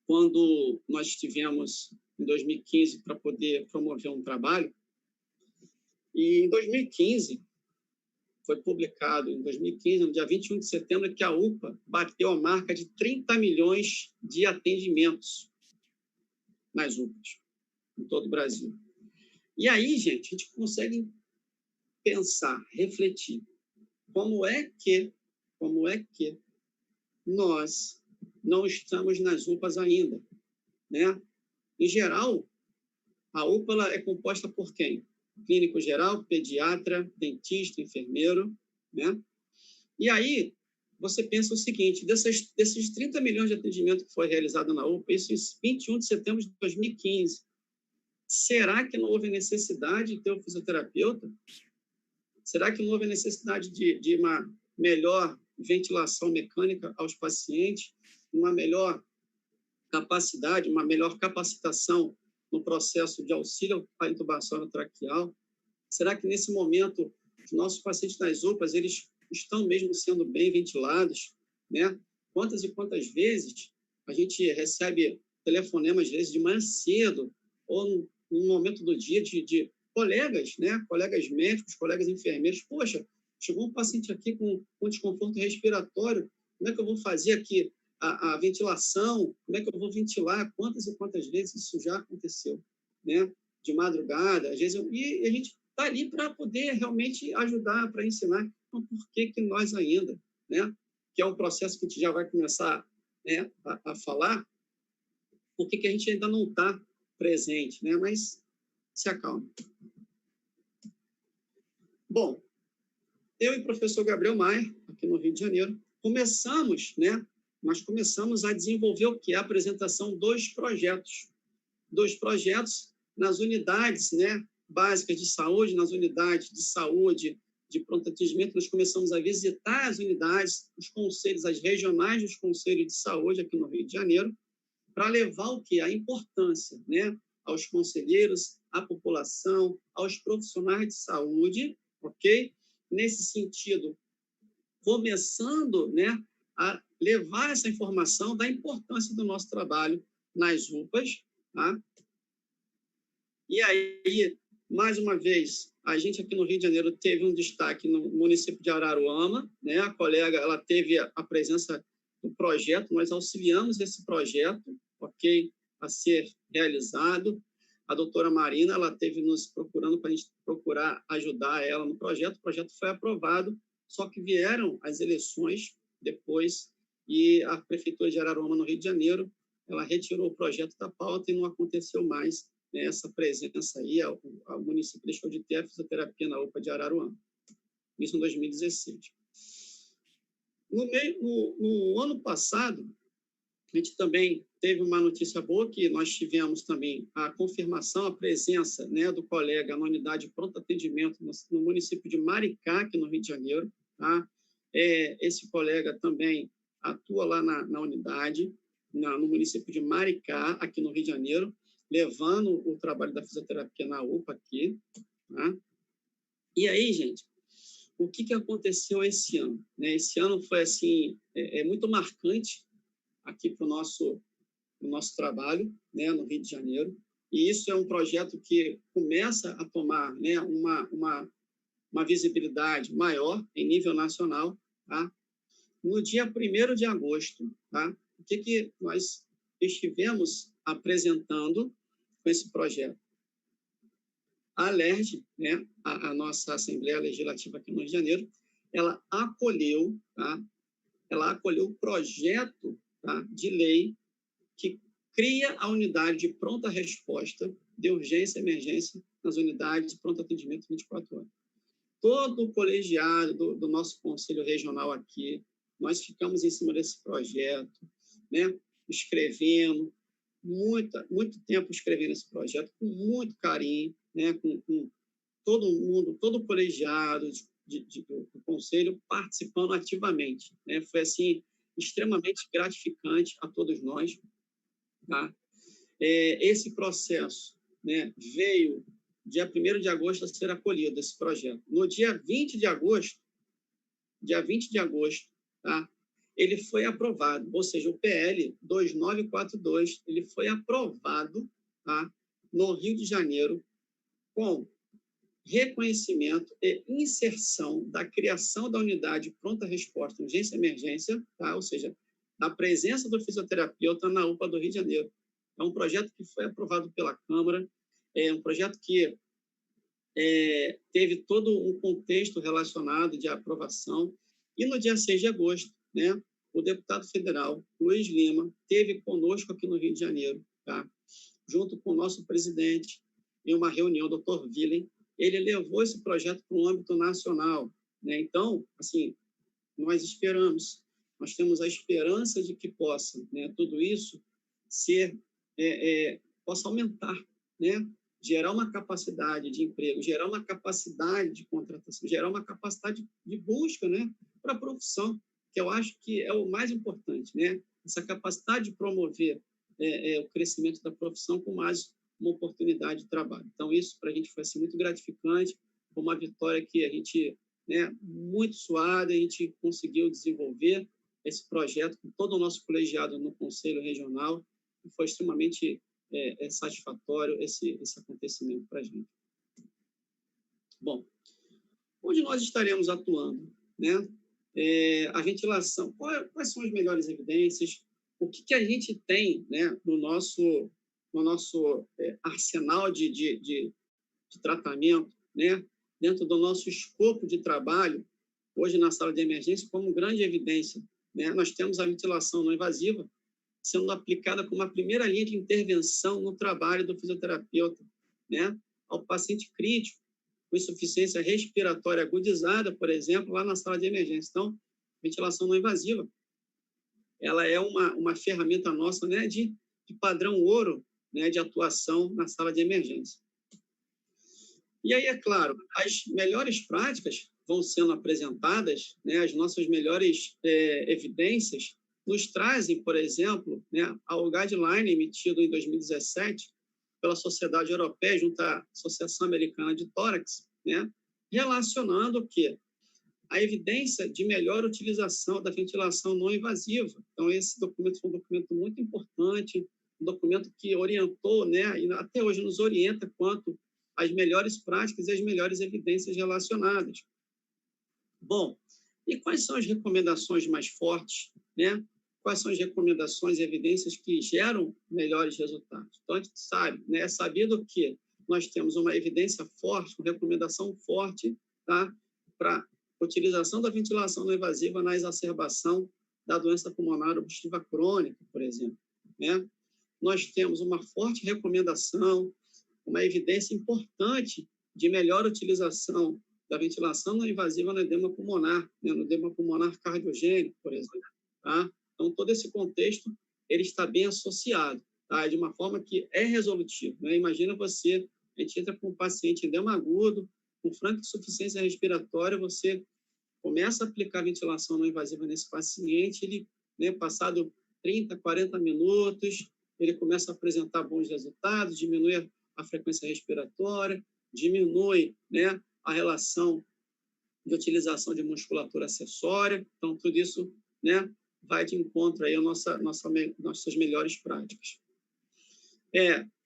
quando nós estivemos em 2015 para poder promover um trabalho. E em 2015, foi publicado em 2015, no dia 21 de setembro, que a UPA bateu a marca de 30 milhões de atendimentos nas UPAs, em todo o Brasil. E aí, gente, a gente consegue pensar, refletir, como é que nós não estamos nas UPAs ainda, né? Em geral, a UPA ela é composta por quem? Clínico geral, pediatra, dentista, enfermeiro, né? E aí, você pensa o seguinte, desses 30 milhões de atendimentos que foi realizado na UPA, isso em 21 de setembro de 2015, será que não houve necessidade de ter um fisioterapeuta? Será que não houve necessidade de uma melhor ventilação mecânica aos pacientes, uma melhor capacidade, uma melhor capacitação no processo de auxílio à intubação traqueal? Será que, nesse momento, os nossos pacientes nas UPAs, eles estão mesmo sendo bem ventilados, né? Quantas e quantas vezes a gente recebe telefonemas, às vezes, de manhã cedo, ou no momento do dia, de colegas, né? Colegas médicos, colegas enfermeiros. Poxa, chegou um paciente aqui com desconforto respiratório, como é que eu vou fazer aqui a ventilação? Como é que eu vou ventilar? Quantas e quantas vezes isso já aconteceu, né? De madrugada, às vezes, e a gente está ali para poder realmente ajudar, para ensinar. Então, por que nós ainda, né? Que é um processo que a gente já vai começar, né, a falar, por que a gente ainda não está presente, né? Mas se acalme. Bom, eu e o professor Gabriel Maia, aqui no Rio de Janeiro, nós começamos a desenvolver o que? A apresentação dos projetos nas unidades, né, básicas de saúde, nas unidades de saúde, de pronto atendimento. Nós começamos a visitar as unidades, os conselhos, as regionais dos conselhos de saúde aqui no Rio de Janeiro, para levar o que? A importância, né, aos conselheiros, à população, aos profissionais de saúde, ok? Nesse sentido, começando, né, a levar essa informação da importância do nosso trabalho nas UPAs, tá? E aí, Mais uma vez, a gente aqui no Rio de Janeiro teve um destaque no município de Araruama, né? A colega, ela teve a presença do projeto, nós auxiliamos esse projeto, ok, a ser realizado. A doutora Marina, ela teve nos procurando para a gente procurar ajudar ela no projeto. O projeto foi aprovado, só que vieram as eleições depois e a prefeitura de Araruama, no Rio de Janeiro, ela retirou o projeto da pauta e não aconteceu mais, né, essa presença aí. O município deixou de ter a fisioterapia na UPA de Araruama. Isso em 2016. No ano passado, a gente também teve uma notícia boa, que nós tivemos também a confirmação, a presença, né, do colega na unidade de pronto atendimento no município de Maricá, aqui no Rio de Janeiro. Tá? Esse colega também atua lá na unidade, no município de Maricá, aqui no Rio de Janeiro, levando o trabalho da fisioterapia na UPA aqui. Tá? E aí, gente, o que aconteceu esse ano? Né? Esse ano foi assim, muito marcante aqui para o nosso trabalho, né, no Rio de Janeiro. E isso é um projeto que começa a tomar, né, uma visibilidade maior em nível nacional. Tá? No dia 1º de agosto, tá? O que nós estivemos apresentando com esse projeto? A LERJ, né, a nossa Assembleia Legislativa aqui no Rio de Janeiro, ela acolheu, tá? Ela acolheu o projeto, tá, de lei que cria a unidade de pronta resposta de urgência e emergência nas unidades de pronto atendimento 24 horas. Todo o colegiado do nosso Conselho Regional aqui, nós ficamos em cima desse projeto, né, escrevendo, muito tempo escrevendo esse projeto, com muito carinho, né, com todo mundo, todo o colegiado do Conselho participando ativamente. Né? Foi, assim, extremamente gratificante a todos nós. Tá? Esse processo, né, veio dia 1º de agosto a ser acolhido, esse projeto. No dia 20 de agosto, tá, ele foi aprovado, ou seja, o PL 2942, ele foi aprovado, tá, no Rio de Janeiro, com reconhecimento e inserção da criação da unidade pronta resposta urgência e emergência, tá? Ou seja, a presença do fisioterapeuta na UPA do Rio de Janeiro. É um projeto que foi aprovado pela Câmara, é um projeto que teve todo um contexto relacionado de aprovação, e no dia 6 de agosto, né, o deputado federal Luiz Lima esteve conosco aqui no Rio de Janeiro, tá? Junto com o nosso presidente, em uma reunião, o Dr. Willen, ele levou esse projeto para o âmbito nacional. Né? Então, assim, nós esperamos, nós temos a esperança de que possa, né, tudo isso possa aumentar, né? Gerar uma capacidade de emprego, gerar uma capacidade de contratação, gerar uma capacidade de busca, né, para a profissão, que eu acho que é o mais importante, né? Essa capacidade de promover o crescimento da profissão com mais uma oportunidade de trabalho. Então, isso para a gente foi assim, muito gratificante, foi uma vitória que a gente, né, muito suada, a gente conseguiu desenvolver esse projeto com todo o nosso colegiado no Conselho Regional, e foi extremamente satisfatório esse acontecimento para a gente. Bom, onde nós estaremos atuando? Né? A ventilação, quais são as melhores evidências? O que a gente tem, né, no nosso arsenal de tratamento, né, dentro do nosso escopo de trabalho, hoje na sala de emergência, como grande evidência? Né? Nós temos a ventilação não invasiva sendo aplicada como a primeira linha de intervenção no trabalho do fisioterapeuta, né, ao paciente crítico, com insuficiência respiratória agudizada, por exemplo, lá na sala de emergência. Então, ventilação não invasiva, ela é uma ferramenta nossa, né, de padrão ouro, né, de atuação na sala de emergência. E aí, é claro, as melhores práticas vão sendo apresentadas, né, as nossas melhores evidências nos trazem, por exemplo, né, ao guideline emitido em 2017 pela Sociedade Europeia, junto à Associação Americana de Tórax, né, relacionando o quê? A evidência de melhor utilização da ventilação não invasiva. Então, esse documento foi um documento muito importante, um documento que orientou, né, e até hoje nos orienta quanto as melhores práticas e as melhores evidências relacionadas. Bom, e quais são as recomendações mais fortes, né? Quais são as recomendações e evidências que geram melhores resultados? Então, a gente sabe, né? É sabido que nós temos uma evidência forte, uma recomendação forte, tá? Para utilização da ventilação não invasiva na exacerbação da doença pulmonar obstrutiva crônica, por exemplo, né? Nós temos uma forte recomendação, uma evidência importante de melhor utilização da ventilação não invasiva no edema pulmonar, né? No edema pulmonar cardiogênico, por exemplo, tá? Então, todo esse contexto, ele está bem associado, tá? De uma forma que é resolutivo, né? Imagina você, a gente entra com um paciente edema agudo, com franca insuficiência respiratória, você começa a aplicar ventilação não invasiva nesse paciente, ele, né, passado 30, 40 minutos, ele começa a apresentar bons resultados, diminui a frequência respiratória, diminui, né, a relação de utilização de musculatura acessória. Então, tudo isso, né, vai de encontro aí a nossas melhores práticas.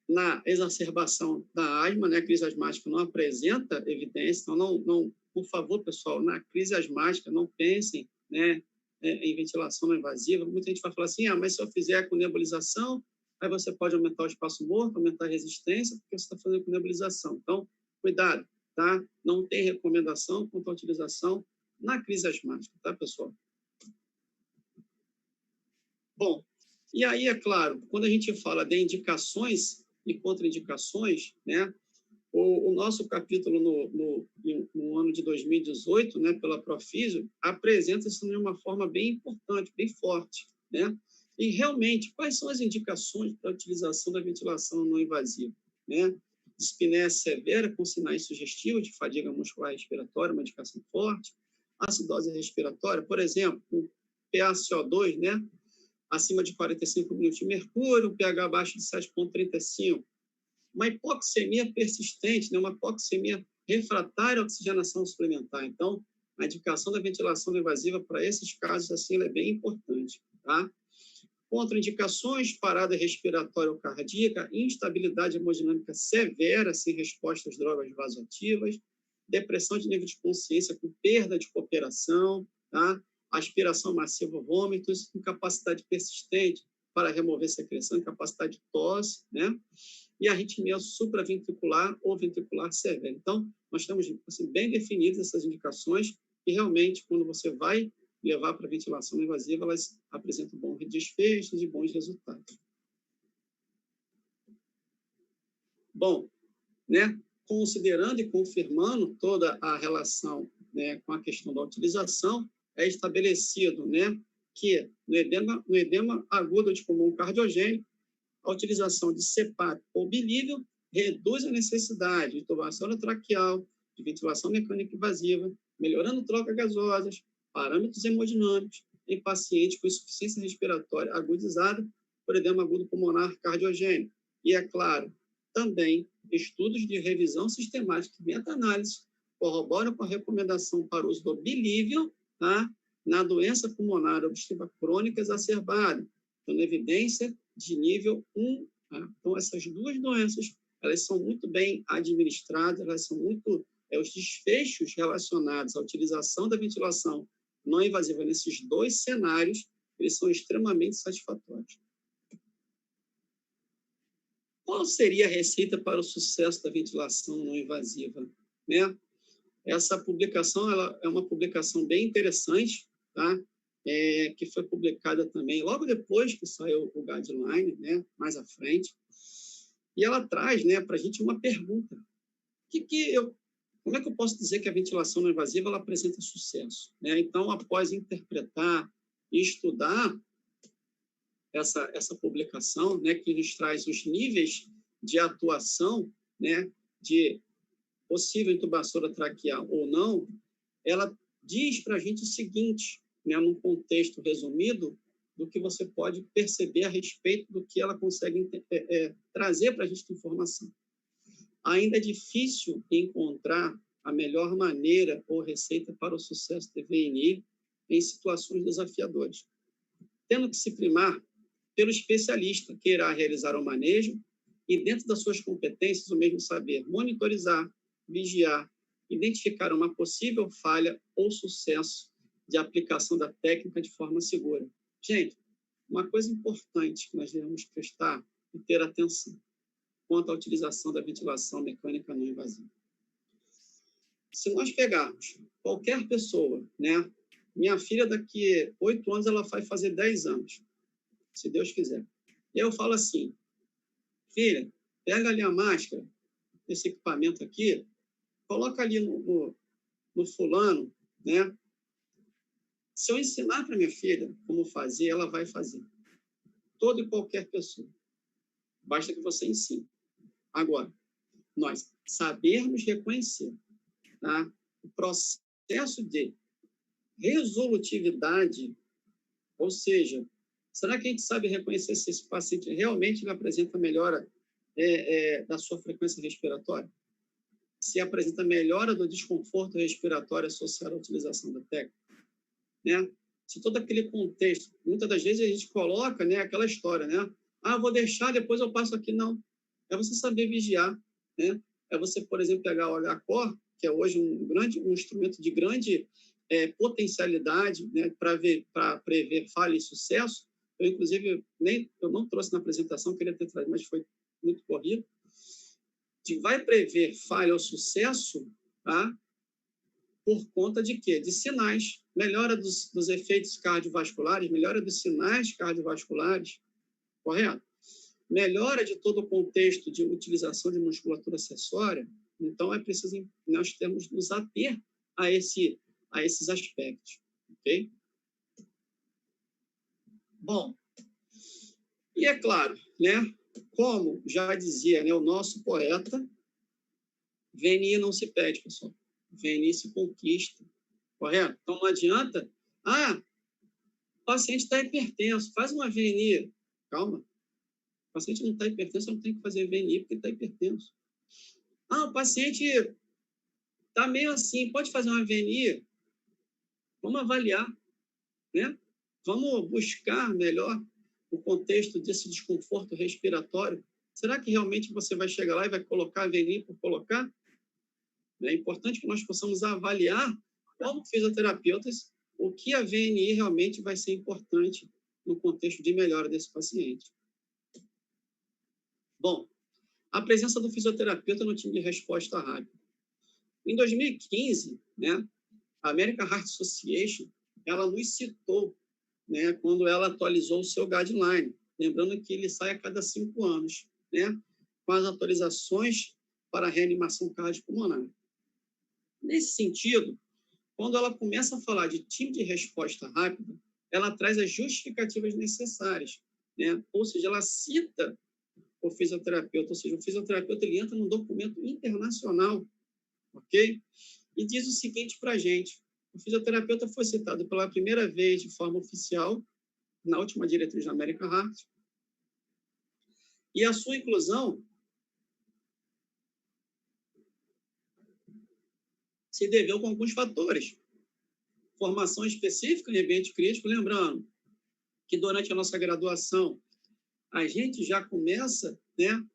Na exacerbação da asma, né, a crise asmática não apresenta evidência, então não, por favor, pessoal, na crise asmática não pensem, né, em ventilação não invasiva. Muita gente vai falar assim, mas se eu fizer com nebulização, aí você pode aumentar o espaço morto, aumentar a resistência, porque você está fazendo com nebulização. Então, cuidado, tá? Não tem recomendação quanto à utilização na crise asmática, tá, pessoal? Bom, e aí, é claro, quando a gente fala de indicações e contraindicações, né, o nosso capítulo no ano de 2018, né, pela Profísio, apresenta isso de uma forma bem importante, bem forte, né? E, realmente, quais são as indicações para a utilização da ventilação não invasiva, né? Dispneia severa com sinais sugestivos de fadiga muscular respiratória, uma indicação forte, acidose respiratória, por exemplo, com PaCO2, né, acima de 45 minutos de mercúrio, pH abaixo de 7,35. Uma hipoxemia persistente, né, uma hipoxemia refratária à oxigenação suplementar. Então, a indicação da ventilação não invasiva para esses casos assim, ela é bem importante. Tá? Contraindicações, parada respiratória ou cardíaca, instabilidade hemodinâmica severa sem resposta às drogas vasoativas, depressão de nível de consciência com perda de cooperação, tá? Aspiração massiva, vômitos, incapacidade persistente para remover secreção, incapacidade de tosse, né? E arritmia supraventricular ou ventricular severa. Então, nós temos assim, bem definidas essas indicações e realmente, quando você vai levar para a ventilação invasiva, elas apresentam bons desfechos e bons resultados. Bom, né, considerando e confirmando toda a relação, né, com a questão da utilização, é estabelecido, né, que no edema agudo de pulmão cardiogênico, a utilização de CPAP ou bilívio reduz a necessidade de intubação traqueal, de ventilação mecânica invasiva, melhorando trocas gasosas, parâmetros hemodinâmicos em pacientes com insuficiência respiratória agudizada por edema agudo pulmonar cardiogênico. E, é claro, também estudos de revisão sistemática e meta-análise corroboram com a recomendação para o uso do bilívio, tá, na doença pulmonar obstrutiva crônica exacerbada, dando evidência de nível 1. Tá? Então, essas duas doenças, elas são muito bem administradas, elas são muito... os desfechos relacionados à utilização da ventilação não invasiva nesses dois cenários, eles são extremamente satisfatórios. Qual seria a receita para o sucesso da ventilação não invasiva? Né? Essa publicação ela é uma publicação bem interessante, tá? Que foi publicada também logo depois que saiu o guideline, né? Mais à frente. E ela traz, né, para a gente uma pergunta. Como é que eu posso dizer que a ventilação não invasiva ela apresenta sucesso? Né? Então, após interpretar e estudar essa publicação, né, que nos traz os níveis de atuação, né, de possível intubação traqueal ou não, ela diz para a gente o seguinte, né, num contexto resumido, do que você pode perceber a respeito do que ela consegue trazer para a gente de informação. Ainda é difícil encontrar a melhor maneira ou receita para o sucesso do VNI em situações desafiadoras, tendo que se primar pelo especialista que irá realizar o manejo e, dentro das suas competências, o mesmo saber monitorizar, vigiar, identificar uma possível falha ou sucesso de aplicação da técnica de forma segura. Gente, uma coisa importante que nós devemos prestar e ter atenção quanto à utilização da ventilação mecânica não invasiva. Se nós pegarmos qualquer pessoa, né? Minha filha, daqui 8 anos, ela vai fazer 10 anos, se Deus quiser. E eu falo assim, filha, pega ali a máscara, esse equipamento aqui, coloca ali no fulano, né? Se eu ensinar para minha filha como fazer, ela vai fazer. Toda e qualquer pessoa. Basta que você ensine. Agora, nós sabermos reconhecer, tá? O processo de resolutividade, ou seja, será que a gente sabe reconhecer se esse paciente realmente apresenta melhora da sua frequência respiratória? Se apresenta melhora do desconforto respiratório associado à utilização da técnica? Né? Se todo aquele contexto, muitas das vezes a gente coloca, né, aquela história, né? Ah, vou deixar, depois eu passo aqui. Não. É você saber vigiar, né? É você, por exemplo, pegar o HCOR, que é hoje um instrumento de grande potencialidade, né, para prever falha e sucesso. Eu, inclusive, eu não trouxe na apresentação, queria ter trazido, mas foi muito corrido. Que vai prever falha ou sucesso, tá? Por conta de quê? De sinais. Melhora dos efeitos cardiovasculares, melhora dos sinais cardiovasculares, correto? Melhora de todo o contexto de utilização de musculatura acessória. Então, é preciso nós temos nos ater a esses aspectos, ok? Bom, e é claro, né? Como já dizia, né, o nosso poeta, VNI não se pede, pessoal. VNI se conquista, correto? Então, não adianta, o paciente está hipertenso, faz uma VNI. Calma, o paciente não está hipertenso, não tem que fazer VNI porque está hipertenso. O paciente está meio assim, pode fazer uma VNI? Vamos avaliar, né? Vamos buscar melhor o contexto desse desconforto respiratório. Será que realmente você vai chegar lá e vai colocar a VNI por colocar? É importante que nós possamos avaliar, como fisioterapeutas, o que a VNI realmente vai ser importante no contexto de melhora desse paciente. Bom, a presença do fisioterapeuta no time de resposta rápida. Em 2015, né, a American Heart Association, ela nos citou, né, quando ela atualizou o seu guideline, lembrando que ele sai a cada 5 anos, né, com as atualizações para a reanimação cardiopulmonar. Nesse sentido, quando ela começa a falar de time de resposta rápida, ela traz as justificativas necessárias, né? Ou seja, ela cita o fisioterapeuta, ou seja, o fisioterapeuta ele entra num documento internacional, ok? E diz o seguinte para a gente: o fisioterapeuta foi citado pela primeira vez de forma oficial na última diretriz da American Heart, e a sua inclusão se deveu com alguns fatores. Formação específica em ambiente crítico, lembrando que durante a nossa graduação a gente já começa, né,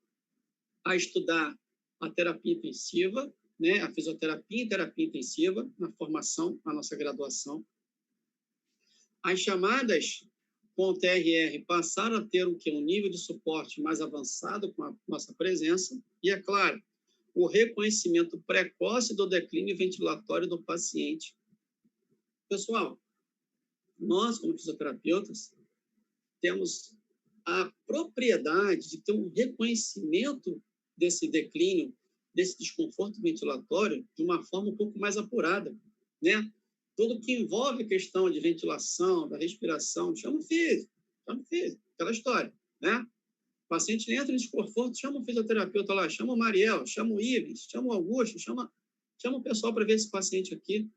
a estudar a terapia intensiva, né, a fisioterapia e terapia intensiva na formação, na nossa graduação. As chamadas com o TRR passaram a ter um nível de suporte mais avançado com a nossa presença e, é claro, o reconhecimento precoce do declínio ventilatório do paciente. Pessoal, nós, como fisioterapeutas, temos a propriedade de ter um reconhecimento desse declínio, desse desconforto ventilatório, de uma forma um pouco mais apurada, né? Tudo que envolve a questão de ventilação, da respiração, chama o físico, aquela história, né? O paciente entra em desconforto, chama o fisioterapeuta lá, chama o Mariel, chama o Ives, chama o Augusto, chama o pessoal para ver esse paciente aqui,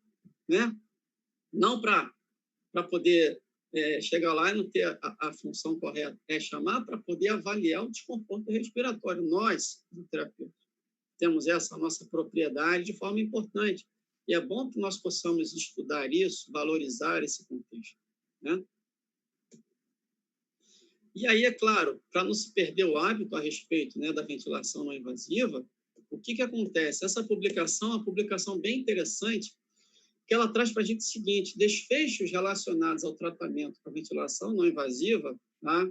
né? Não para poder chegar lá e não ter a função correta, é chamar para poder avaliar o desconforto respiratório. Nós, fisioterapeutas, temos essa nossa propriedade de forma importante. E é bom que nós possamos estudar isso, valorizar esse contexto, né? E aí, é claro, para não se perder o hábito a respeito, né, da ventilação não invasiva, o que, que acontece? Essa publicação é uma publicação bem interessante, que ela traz para a gente o seguinte: desfechos relacionados ao tratamento com a ventilação não invasiva, tá?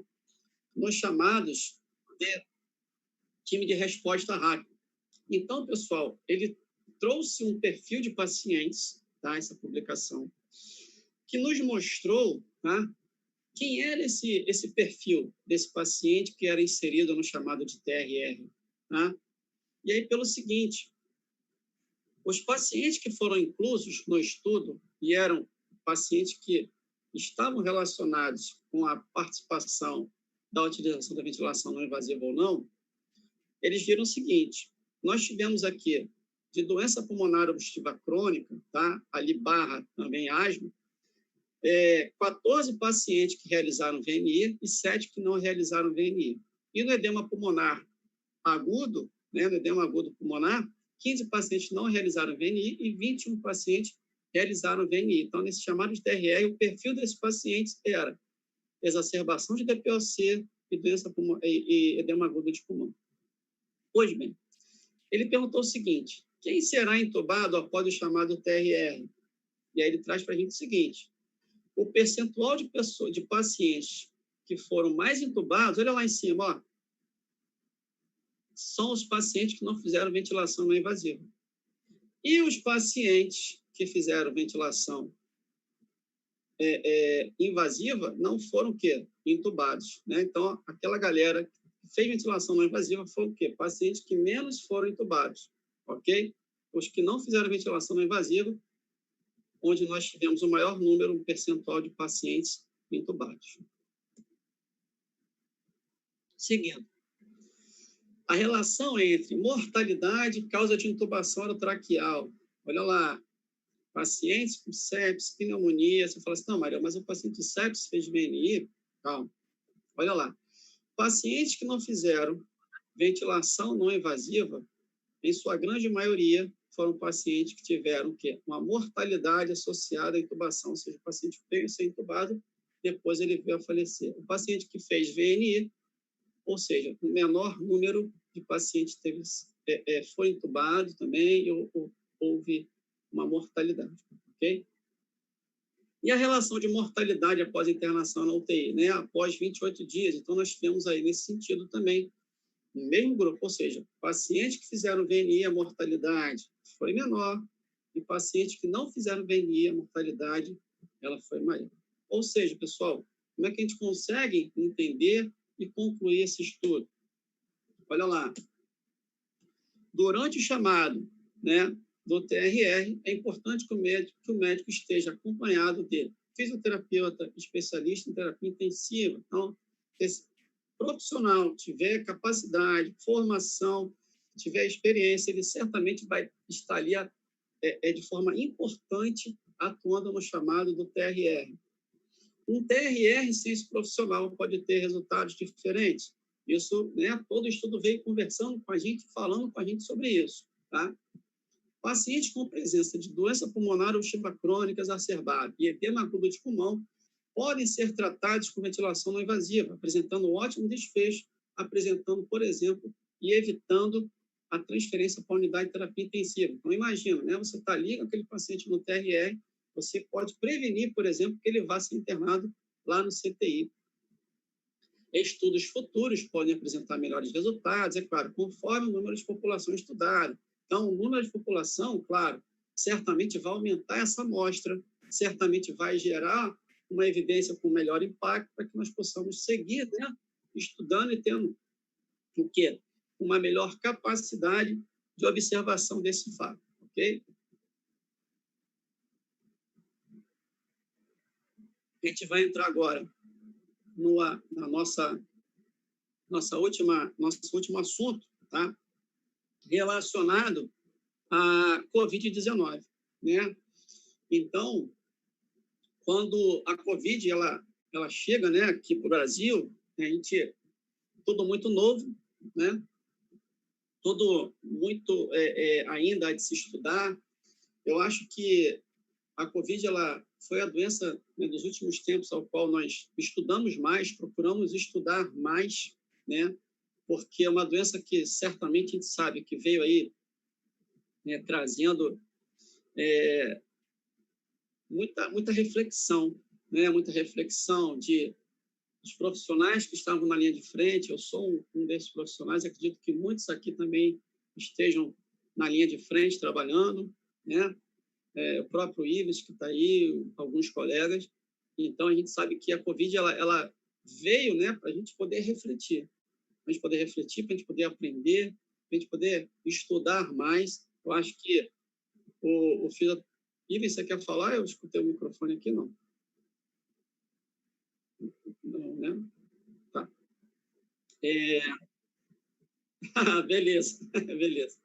Nos chamados de time de resposta rápida. Então, pessoal, ele trouxe um perfil de pacientes, tá? Essa publicação, que nos mostrou, tá? Quem era esse perfil desse paciente que era inserido no chamado de TRR, tá? E aí, pelo seguinte, os pacientes que foram inclusos no estudo e eram pacientes que estavam relacionados com a participação da utilização da ventilação não invasiva ou não, eles viram o seguinte: nós tivemos aqui de doença pulmonar obstrutiva crônica, tá? Ali barra também asma, 14 pacientes que realizaram VNI e 7 que não realizaram VNI. E no edema pulmonar agudo, né, no edema agudo pulmonar, 15 pacientes não realizaram VNI e 21 pacientes realizaram VNI. Então, nesse chamado de TRR, o perfil desses pacientes era exacerbação de DPOC e doença e edema agudo de pulmão. Pois bem, ele perguntou o seguinte: quem será entubado após o chamado TRR? E aí ele traz para a gente o seguinte: o percentual de pacientes que foram mais entubados, olha lá em cima, ó, são os pacientes que não fizeram ventilação não invasiva. E os pacientes que fizeram ventilação invasiva não foram o quê? Entubados, né? Então, aquela galera que fez ventilação não invasiva foi o quê? Pacientes que menos foram entubados, ok? Os que não fizeram ventilação não invasiva, onde nós tivemos o maior número, um percentual de pacientes entubados. Seguindo. A relação entre mortalidade e causa de intubação orotraqueal. Olha lá, pacientes com sepsis, pneumonia. Você fala assim: não, Maria, mas o paciente de sepsis fez VNI? Calma. Olha lá. Pacientes que não fizeram ventilação não invasiva, em sua grande maioria, foram pacientes que tiveram o quê? Uma mortalidade associada à intubação, ou seja, o paciente veio a ser intubado, depois ele veio a falecer. O paciente que fez VNI, ou seja, o menor número de pacientes foi intubado também e houve uma mortalidade, ok? E a relação de mortalidade após internação na UTI, né? Após 28 dias. Então, nós tivemos aí, nesse sentido também, no mesmo grupo, ou seja, pacientes que fizeram VNI, a mortalidade foi menor, e pacientes que não fizeram VNI, a mortalidade ela foi maior. Ou seja, pessoal, como é que a gente consegue entender e concluir esse estudo? Olha lá, durante o chamado, né, do TRR, é importante que o médico esteja acompanhado de fisioterapeuta, especialista em terapia intensiva. Então, esse profissional tiver capacidade, formação, tiver experiência, ele certamente vai estar ali de forma importante atuando no chamado do TRR. Um TRR sem esse profissional pode ter resultados diferentes. Isso, né, todo estudo veio conversando com a gente, falando com a gente sobre isso, tá? Pacientes com presença de doença pulmonar obstrutiva crônica exacerbada e edema agudo de pulmão podem ser tratados com ventilação não invasiva, apresentando um ótimo desfecho, apresentando, por exemplo, e evitando a transferência para a unidade de terapia intensiva. Então, imagina, né, você está ali com aquele paciente no TRR, você pode prevenir, por exemplo, que ele vá ser internado lá no CTI. Estudos futuros podem apresentar melhores resultados, é claro, conforme o número de população estudada. Então, o número de população, claro, certamente vai aumentar essa amostra, certamente vai gerar uma evidência com melhor impacto para que nós possamos seguir, né, estudando e tendo o quê? Uma melhor capacidade de observação desse fato, ok? A gente vai entrar agora na nosso último assunto, tá? Relacionado à Covid-19, né? Então, quando a Covid ela chega, né, aqui para o Brasil, a gente tudo muito novo, né? Tudo muito ainda há de se estudar. Eu acho que a COVID ela foi a doença, né, dos últimos tempos ao qual nós estudamos mais, procuramos estudar mais, né, porque é uma doença que certamente a gente sabe que veio aí, né, trazendo muita reflexão, né, muita reflexão dos profissionais que estavam na linha de frente. Eu sou um desses profissionais, acredito que muitos aqui também estejam na linha de frente trabalhando, né? O próprio Ives, que está aí, alguns colegas. Então, a gente sabe que a Covid ela veio, né, para a gente poder refletir, para a gente poder refletir, para a gente poder aprender, para a gente poder estudar mais. Eu acho que o filho... Ives, você quer falar? Eu escutei o microfone aqui, não. Não, né? Tá. Beleza, beleza.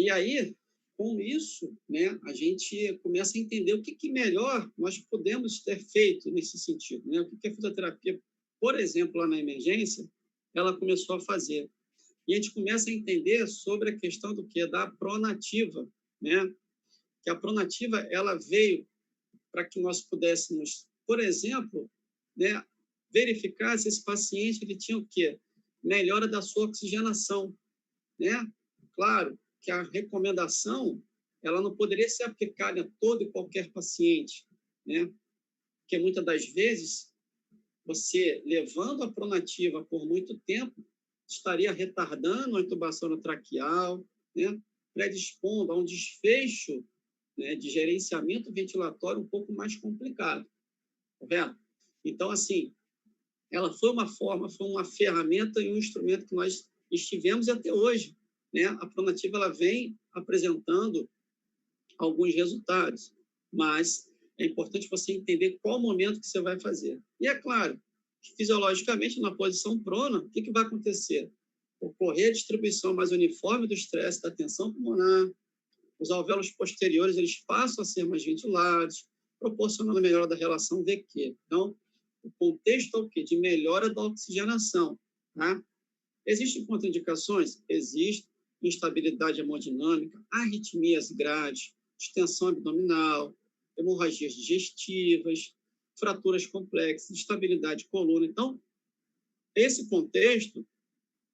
E aí, com isso, né, a gente começa a entender o que melhor nós podemos ter feito nesse sentido, né? O que a fisioterapia, por exemplo, lá na emergência, ela começou a fazer. E a gente começa a entender sobre a questão do que? Da pronativa, né? Que a pronativa, ela veio para que nós pudéssemos, por exemplo, né, verificar se esse paciente ele tinha o quê? Melhora da sua oxigenação, né? Claro que a recomendação ela não poderia ser aplicada a todo e qualquer paciente, né? Porque muitas das vezes você levando a pronativa por muito tempo estaria retardando a intubação no traqueal, né? Predispondo a um desfecho, né, de gerenciamento ventilatório um pouco mais complicado, tá vendo? Então, assim, ela foi uma ferramenta e um instrumento que nós estivemos até hoje, né? A pronativa ela vem apresentando alguns resultados, mas é importante você entender qual momento que você vai fazer. E é claro, que fisiologicamente, na posição prona, o que vai acontecer? Ocorrer a distribuição mais uniforme do estresse, da tensão pulmonar, os alvéolos posteriores eles passam a ser mais ventilados, proporcionando a melhora da relação VQ. Então, o contexto é o quê? De melhora da oxigenação. Tá? Existem contraindicações? Existe instabilidade hemodinâmica, arritmias graves, distensão abdominal, hemorragias digestivas, fraturas complexas, instabilidade de coluna. Então, esse contexto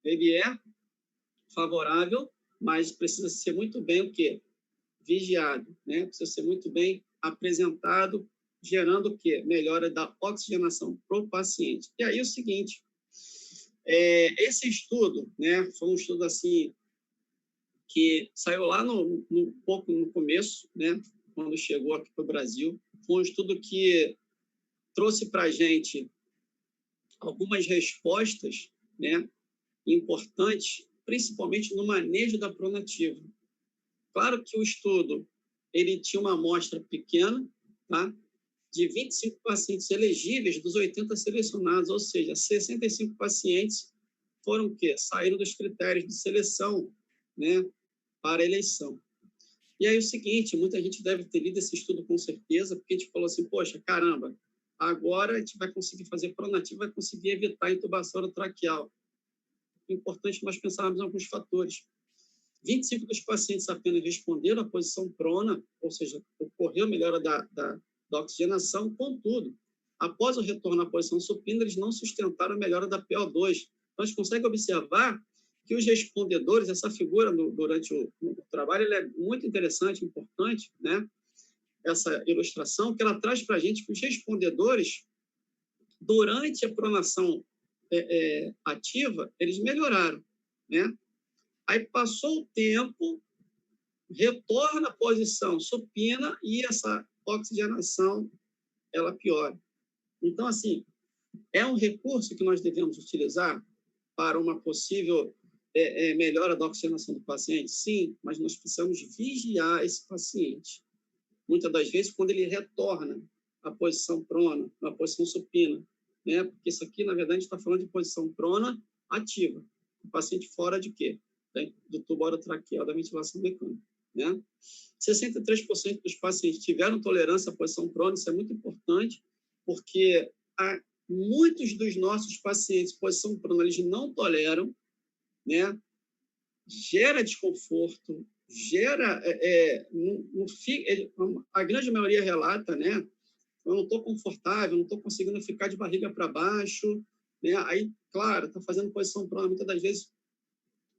ele é favorável, mas precisa ser muito bem o quê? Vigiado, né? Precisa ser muito bem apresentado, gerando o quê? Melhora da oxigenação para o paciente. E aí o seguinte, esse estudo, né, foi um estudo assim que saiu lá pouco no começo, né, quando chegou aqui para o Brasil. Foi um estudo que trouxe para a gente algumas respostas, né, importantes, principalmente no manejo da pronativa. Claro que o estudo ele tinha uma amostra pequena, tá? De 25 pacientes elegíveis dos 80 selecionados, ou seja, 65 pacientes foram o quê? Saíram dos critérios de seleção, né, para a eleição. E aí o seguinte, muita gente deve ter lido esse estudo com certeza, porque a gente falou assim, poxa, caramba, agora a gente vai conseguir fazer pronativa, vai conseguir evitar a intubação traqueal. É importante nós pensarmos em alguns fatores. 25 dos pacientes apenas responderam à posição prona, ou seja, ocorreu melhora da oxigenação, contudo, após o retorno à posição supina, eles não sustentaram a melhora da PO2. Então, a gente consegue observar que os respondedores, essa figura durante o trabalho, ela é muito interessante, importante, né? Essa ilustração, que ela traz para a gente que os respondedores, durante a pronação ativa, eles melhoraram, né? Aí passou o tempo, retorna à posição supina e essa oxigenação ela piora. Então, assim, é um recurso que nós devemos utilizar para uma possível melhora da oxigenação do paciente? Sim, mas nós precisamos vigiar esse paciente. Muitas das vezes, quando ele retorna à posição prona, à posição supina, né? Porque isso aqui, na verdade, a gente está falando de posição prona ativa. O paciente fora de quê? Do tubo orotraqueal da ventilação mecânica, né? 63% dos pacientes tiveram tolerância à posição prona, isso é muito importante, porque muitos dos nossos pacientes posição prona eles não toleram, né? Gera desconforto, gera, a grande maioria relata, né? Eu não estou confortável, não estou conseguindo ficar de barriga para baixo, né? Aí, claro, está fazendo posição prona, muitas das vezes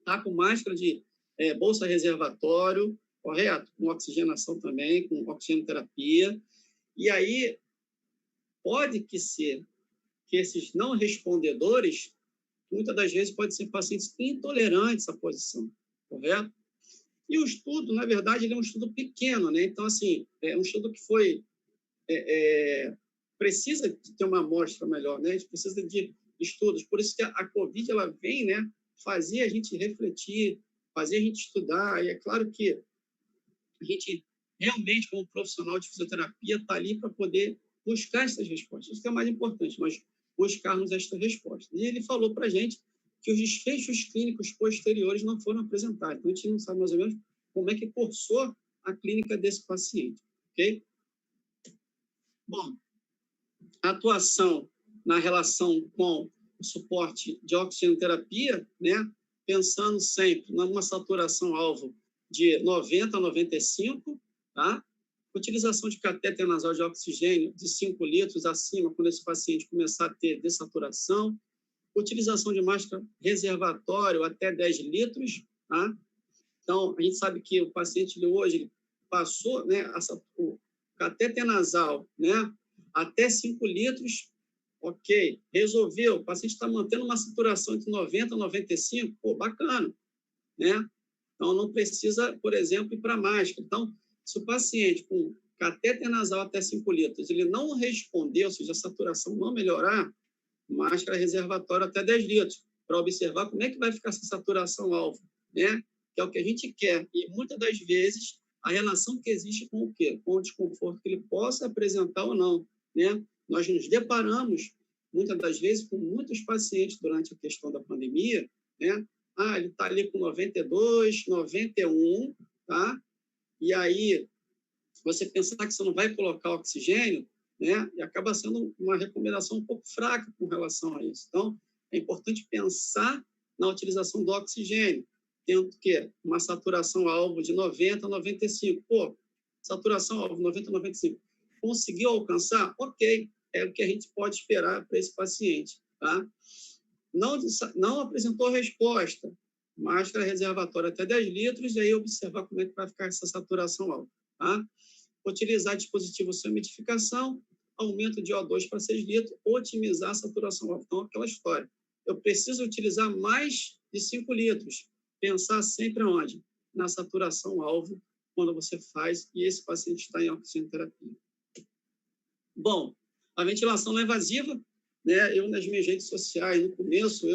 está com máscara de bolsa reservatório, correto? Com oxigenação também, com oxigenoterapia. E aí, pode que ser que esses não respondedores, muitas das vezes, podem ser pacientes intolerantes à posição, correto? E o estudo, na verdade, ele é um estudo pequeno, né? Então, assim, é um estudo que foi... precisa de ter uma amostra melhor, né? A gente precisa de estudos. Por isso que a COVID, ela vem, né? Fazer a gente refletir, fazer a gente estudar. E é claro que a gente, realmente, como profissional de fisioterapia, está ali para poder buscar essas respostas. Isso é o mais importante, nós buscarmos estas respostas. E ele falou para a gente que os desfechos clínicos posteriores não foram apresentados. Então, a gente não sabe mais ou menos como é que cursou a clínica desse paciente, ok? Bom, a atuação na relação com o suporte de oxigenoterapia, né? Pensando sempre numa saturação-alvo de 90 a 95, tá? Utilização de catéter nasal de oxigênio de 5 litros acima, quando esse paciente começar a ter dessaturação. Utilização de máscara reservatório até 10 litros, tá? Então, a gente sabe que o paciente hoje passou, né, o catéter nasal, né, até 5 litros, ok, resolveu. O paciente está mantendo uma saturação entre 90 e 95, pô, bacana, né? Então, não precisa, por exemplo, ir para máscara. Então, se o paciente com catéter nasal até 5 litros, ele não respondeu, ou seja, a saturação não melhorar, máscara reservatória até 10 litros, para observar como é que vai ficar essa saturação-alvo, né? Que é o que a gente quer. E, muitas das vezes, a relação que existe com o quê? Com o desconforto que ele possa apresentar ou não, né? Nós nos deparamos, muitas das vezes, com muitos pacientes durante a questão da pandemia, né? Ah, ele está ali com 92, 91, tá? E aí, você pensar que você não vai colocar oxigênio, né? E acaba sendo uma recomendação um pouco fraca com relação a isso. Então, é importante pensar na utilização do oxigênio, tendo que uma saturação-alvo de 90 a 95. Pô, saturação-alvo 90 a 95. Conseguiu alcançar? Ok, é o que a gente pode esperar para esse paciente, tá? Não apresentou resposta, máscara reservatória até 10 litros, e aí observar como é que vai ficar essa saturação-alvo, tá? Utilizar dispositivo sem umidificação, aumento de O2 para 6 litros, otimizar a saturação-alvo. Então, aquela história. Eu preciso utilizar mais de 5 litros. Pensar sempre onde? Na saturação-alvo, quando você faz, e esse paciente está em oxigenoterapia. Bom, a ventilação não invasiva, né? Eu, nas minhas redes sociais, no começo,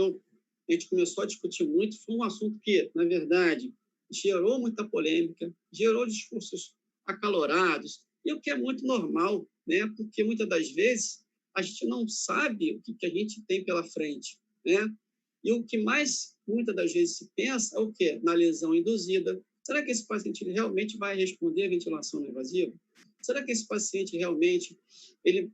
a gente começou a discutir muito, foi um assunto que, na verdade, gerou muita polêmica, gerou discursos acalorados, e o que é muito normal, né? Porque muitas das vezes a gente não sabe o que a gente tem pela frente, né? E o que mais muitas das vezes se pensa é o quê? Na lesão induzida. Será que esse paciente ele realmente vai responder à ventilação não invasiva? Será que esse paciente realmente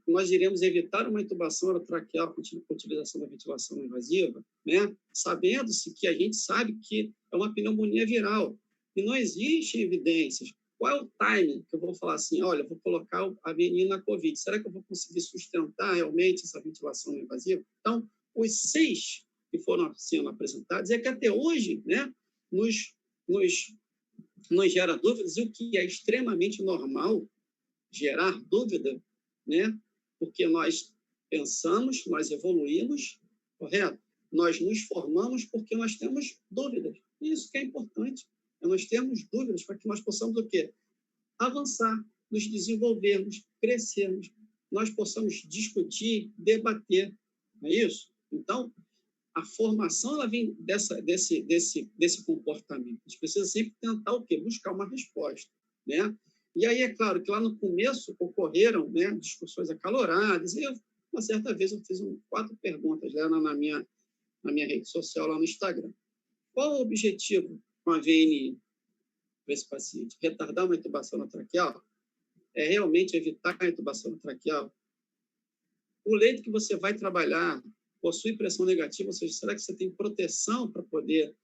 nós iremos evitar uma intubação orotraqueal com a utilização da ventilação não invasiva, né? Sabendo-se que a gente sabe que é uma pneumonia viral e não existem evidências. Qual é o timing que eu vou falar assim, olha, eu vou colocar a VNI na COVID, será que eu vou conseguir sustentar realmente essa ventilação não invasiva? Então, os 6 que foram sendo apresentados, é que até hoje, né, nos gera dúvidas, e o que é extremamente normal gerar dúvida, né, porque nós pensamos, nós evoluímos, correto? Nós nos formamos porque nós temos dúvidas. E isso que é importante, é nós termos dúvidas para que nós possamos o quê? Avançar, nos desenvolvermos, crescermos, nós possamos discutir, debater, não é isso? Então, a formação ela vem desse comportamento. A gente precisa sempre tentar o quê? Buscar uma resposta, né? E aí, é claro que lá no começo ocorreram, né, discussões acaloradas, e uma certa vez eu fiz 4 perguntas lá na minha rede social, lá no Instagram. Qual o objetivo com a VNI para esse paciente? Retardar uma intubação na traqueal? É realmente evitar a intubação na traqueal? O leito que você vai trabalhar possui pressão negativa, ou seja, será que você tem proteção para poder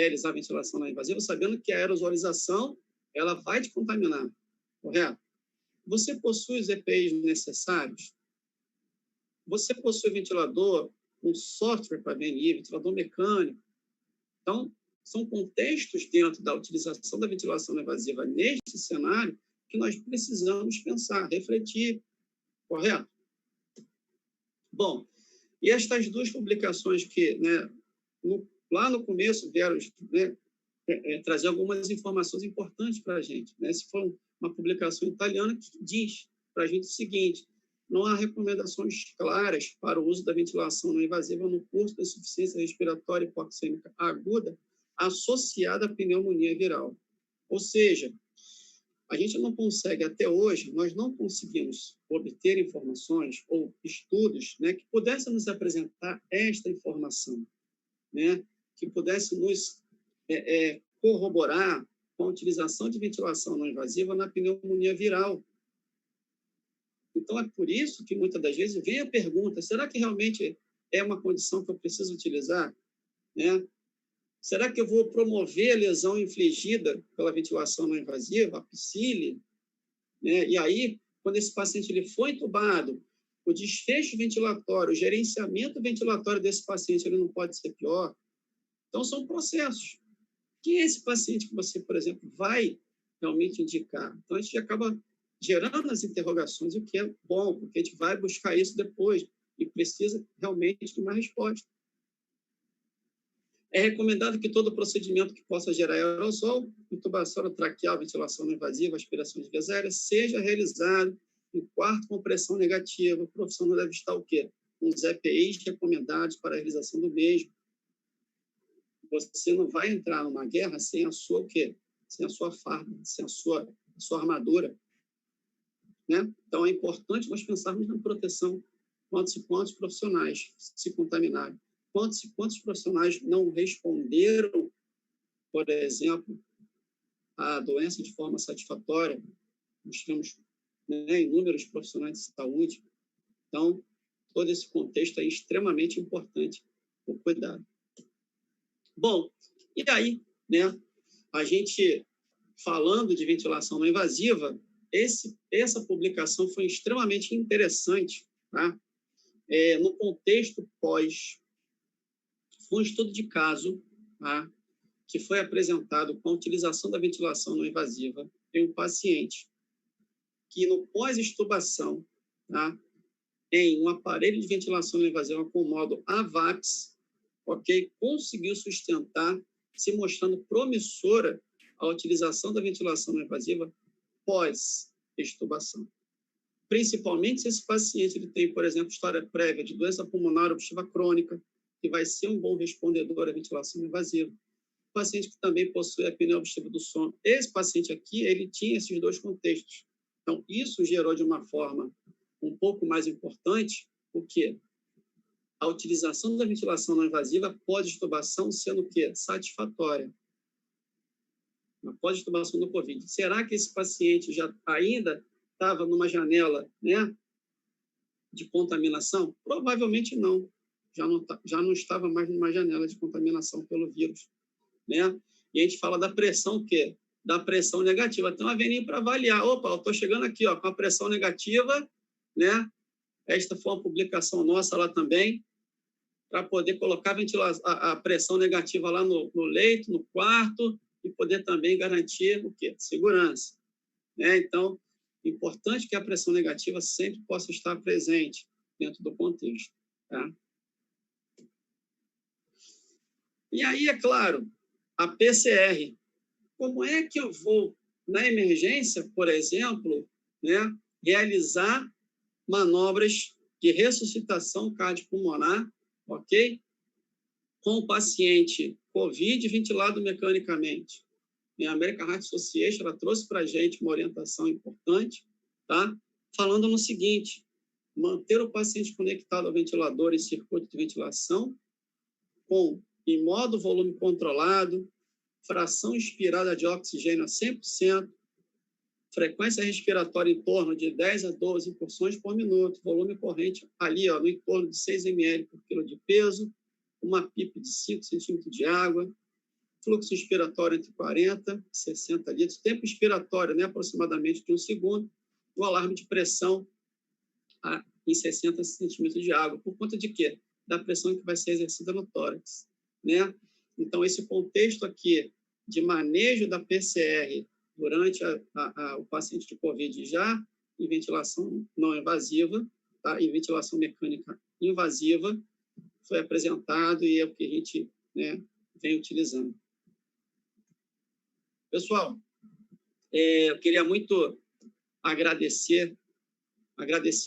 realizar a ventilação não invasiva, sabendo que a aerosolização ela vai te contaminar, correto? Você possui os EPIs necessários? Você possui ventilador, um software para VNI, ventilador mecânico? Então, são contextos dentro da utilização da ventilação não invasiva neste cenário que nós precisamos pensar, refletir, correto? Bom, e estas duas publicações que, né, lá no começo vieram, né, trazer algumas informações importantes para a gente. Né? Se for uma publicação italiana que diz para a gente o seguinte: não há recomendações claras para o uso da ventilação não invasiva no curso da insuficiência respiratória hipoxêmica aguda associada à pneumonia viral. Ou seja, a gente não consegue, até hoje, nós não conseguimos obter informações ou estudos, né, que pudessem nos apresentar esta informação, né, que pudessem nos corroborar com a utilização de ventilação não invasiva na pneumonia viral. Então, é por isso que, muitas das vezes, vem a pergunta: será que realmente é uma condição que eu preciso utilizar? Né? Será que eu vou promover a lesão infligida pela ventilação não invasiva, a PSILE? Né? E aí, quando esse paciente ele foi entubado, o desfecho ventilatório, o gerenciamento ventilatório desse paciente ele não pode ser pior? Então, são processos. Quem é esse paciente que você, por exemplo, vai realmente indicar? Então, a gente acaba gerando as interrogações, o que é bom, porque a gente vai buscar isso depois e precisa realmente de uma resposta. É recomendado que todo procedimento que possa gerar aerossol, intubação traqueal, ventilação não invasiva, aspiração de vias aéreas, seja realizado em quarto com pressão negativa. O profissional deve estar o quê? Com os EPIs recomendados para a realização do mesmo. Você não vai entrar numa guerra sem a sua o quê? Sem a sua farda, sem a sua armadura. Né? Então, é importante nós pensarmos na proteção. Quantos e quantos profissionais se contaminaram? Quantos e quantos profissionais não responderam, por exemplo, à doença de forma satisfatória? Nós temos, né, inúmeros profissionais de saúde. Então, todo esse contexto é extremamente importante o cuidado. Bom, e aí, né, a gente falando de ventilação não invasiva, essa publicação foi extremamente interessante, tá? No contexto pós, foi um estudo de caso, tá? Que foi apresentado com a utilização da ventilação não invasiva em um paciente que, no pós-extubação, tá? Em um aparelho de ventilação não invasiva com o modo AVAX, ok? Conseguiu sustentar, se mostrando promissora a utilização da ventilação não invasiva pós-extubação. Principalmente se esse paciente ele tem, por exemplo, história prévia de doença pulmonar obstrutiva crônica, que vai ser um bom respondedor à ventilação invasiva. O paciente que também possui apneia obstrutiva do sono. Esse paciente aqui, ele tinha esses dois contextos. Então, isso gerou de uma forma um pouco mais importante o quê? A utilização da ventilação não invasiva pós-extubação sendo o quê? Satisfatória. Na pós-extubação do COVID. Será que esse paciente já ainda estava numa janela, né, de contaminação? Provavelmente não. Já não estava mais numa janela de contaminação pelo vírus, né? E a gente fala da pressão o quê? Da pressão negativa. Tem uma veninha para avaliar. Opa, eu estou chegando aqui, ó, com a pressão negativa, né? Esta foi uma publicação nossa lá também, para poder colocar a pressão negativa lá no leito, no quarto, e poder também garantir o quê? Segurança. Né? Então, é importante que a pressão negativa sempre possa estar presente dentro do contexto. Tá? E aí, é claro, a PCR. Como é que eu vou, na emergência, por exemplo, né, realizar manobras de ressuscitação cardiopulmonar, ok? Com o paciente COVID ventilado mecanicamente? A American Heart Association ela trouxe para a gente uma orientação importante, tá? Falando no seguinte: manter o paciente conectado ao ventilador em circuito de ventilação, em modo volume controlado, fração inspirada de oxigênio a 100%, frequência respiratória em torno de 10 a 12 incursões por minuto, volume corrente ali, ó, no entorno de 6 ml por quilo de peso, uma PIP de 5 centímetros de água, fluxo inspiratório entre 40 e 60 litros, tempo inspiratório, né, aproximadamente de 1 segundo, o alarme de pressão em 60 centímetros de água. Por conta de quê? Da pressão que vai ser exercida no tórax, né? Então, esse contexto aqui de manejo da PCR durante o paciente de COVID já em ventilação não invasiva, tá? Em ventilação mecânica invasiva, foi apresentado e é o que a gente, né, vem utilizando. Pessoal, eu queria muito agradecer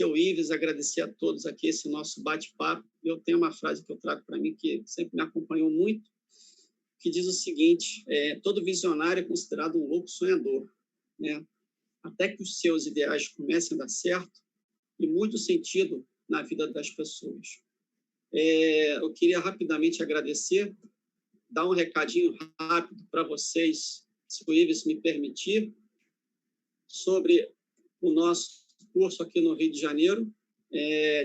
o Ives, agradecer a todos aqui esse nosso bate-papo. Eu tenho uma frase que eu trago para mim que sempre me acompanhou muito, que diz o seguinte: todo visionário é considerado um louco sonhador, né? Até que os seus ideais comecem a dar certo e muito sentido na vida das pessoas. Eu queria rapidamente agradecer, dar um recadinho rápido para vocês, se o Ives me permitir, sobre o nosso curso aqui no Rio de Janeiro,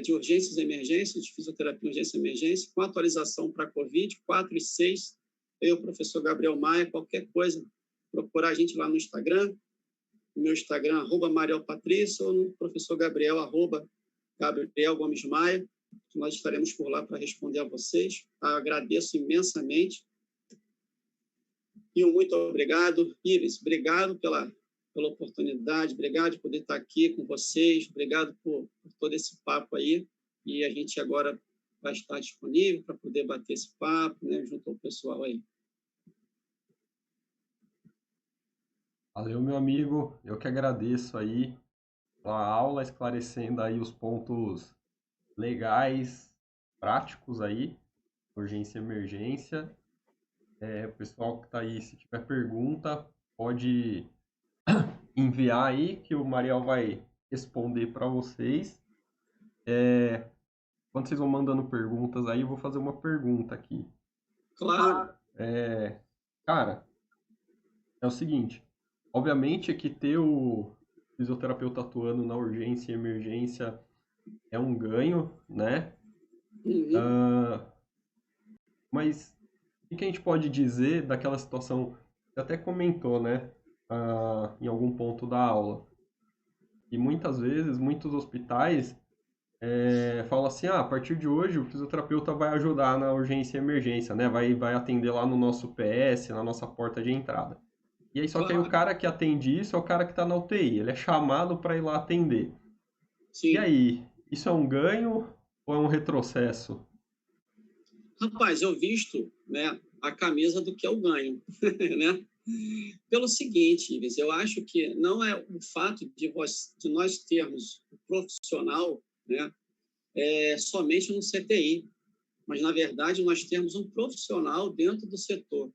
de urgências e emergências, de fisioterapia urgência e emergência, com atualização para a COVID, 4 e 6. Eu, professor Gabriel Maia, qualquer coisa, procurar a gente lá no Instagram, no meu Instagram, @marielpatrício, ou no professor Gabriel, @Gabriel Gomes Maia. Nós estaremos por lá para responder a vocês. Agradeço imensamente. E muito obrigado. Ives, obrigado pela oportunidade, obrigado por poder estar aqui com vocês, obrigado por todo esse papo aí, e a gente agora vai estar disponível para poder bater esse papo, né, junto ao pessoal aí. Valeu, meu amigo. Eu que agradeço aí a aula, esclarecendo aí os pontos legais, práticos aí, urgência e emergência. O pessoal que está aí, se tiver pergunta, pode enviar aí, que o Mariel vai responder para vocês. Quando vocês vão mandando perguntas aí, eu vou fazer uma pergunta aqui. Claro. Cara, é o seguinte, obviamente que ter o fisioterapeuta atuando na urgência e emergência é um ganho, né? Uhum. Mas o que a gente pode dizer daquela situação, você até comentou, né? Em algum ponto da aula. E muitas vezes, muitos hospitais falam assim, a partir de hoje o fisioterapeuta vai ajudar na urgência e emergência, né? Vai atender lá no nosso PS, na nossa porta de entrada. E aí, só que aí o cara que atende isso é o cara que está na UTI, ele é chamado para ir lá atender. Sim. E aí, isso é um ganho ou é um retrocesso? Rapaz, eu visto, né, a camisa do que é o ganho, né? Pelo seguinte, Ives, eu acho que não é o fato de nós termos um profissional, né, somente no CTI, mas, na verdade, nós temos um profissional dentro do setor.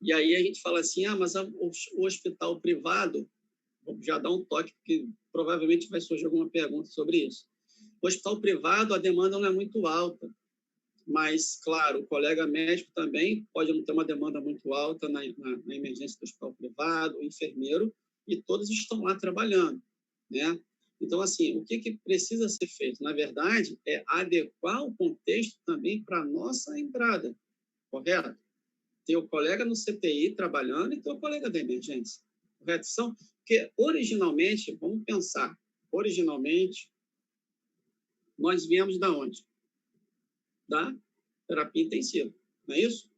E aí a gente fala assim, mas o hospital privado, vou já dar um toque, porque provavelmente vai surgir alguma pergunta sobre isso. O hospital privado, a demanda não é muito alta, mas, claro, o colega médico também pode não ter uma demanda muito alta na emergência do hospital privado, o enfermeiro, e todos estão lá trabalhando, né? Então, assim, o que precisa ser feito? Na verdade, é adequar o contexto também para a nossa entrada, correto? Ter o colega no CTI trabalhando e ter o colega da emergência, correto? Porque, originalmente, vamos pensar, nós viemos da onde? Da terapia intensiva, não é isso?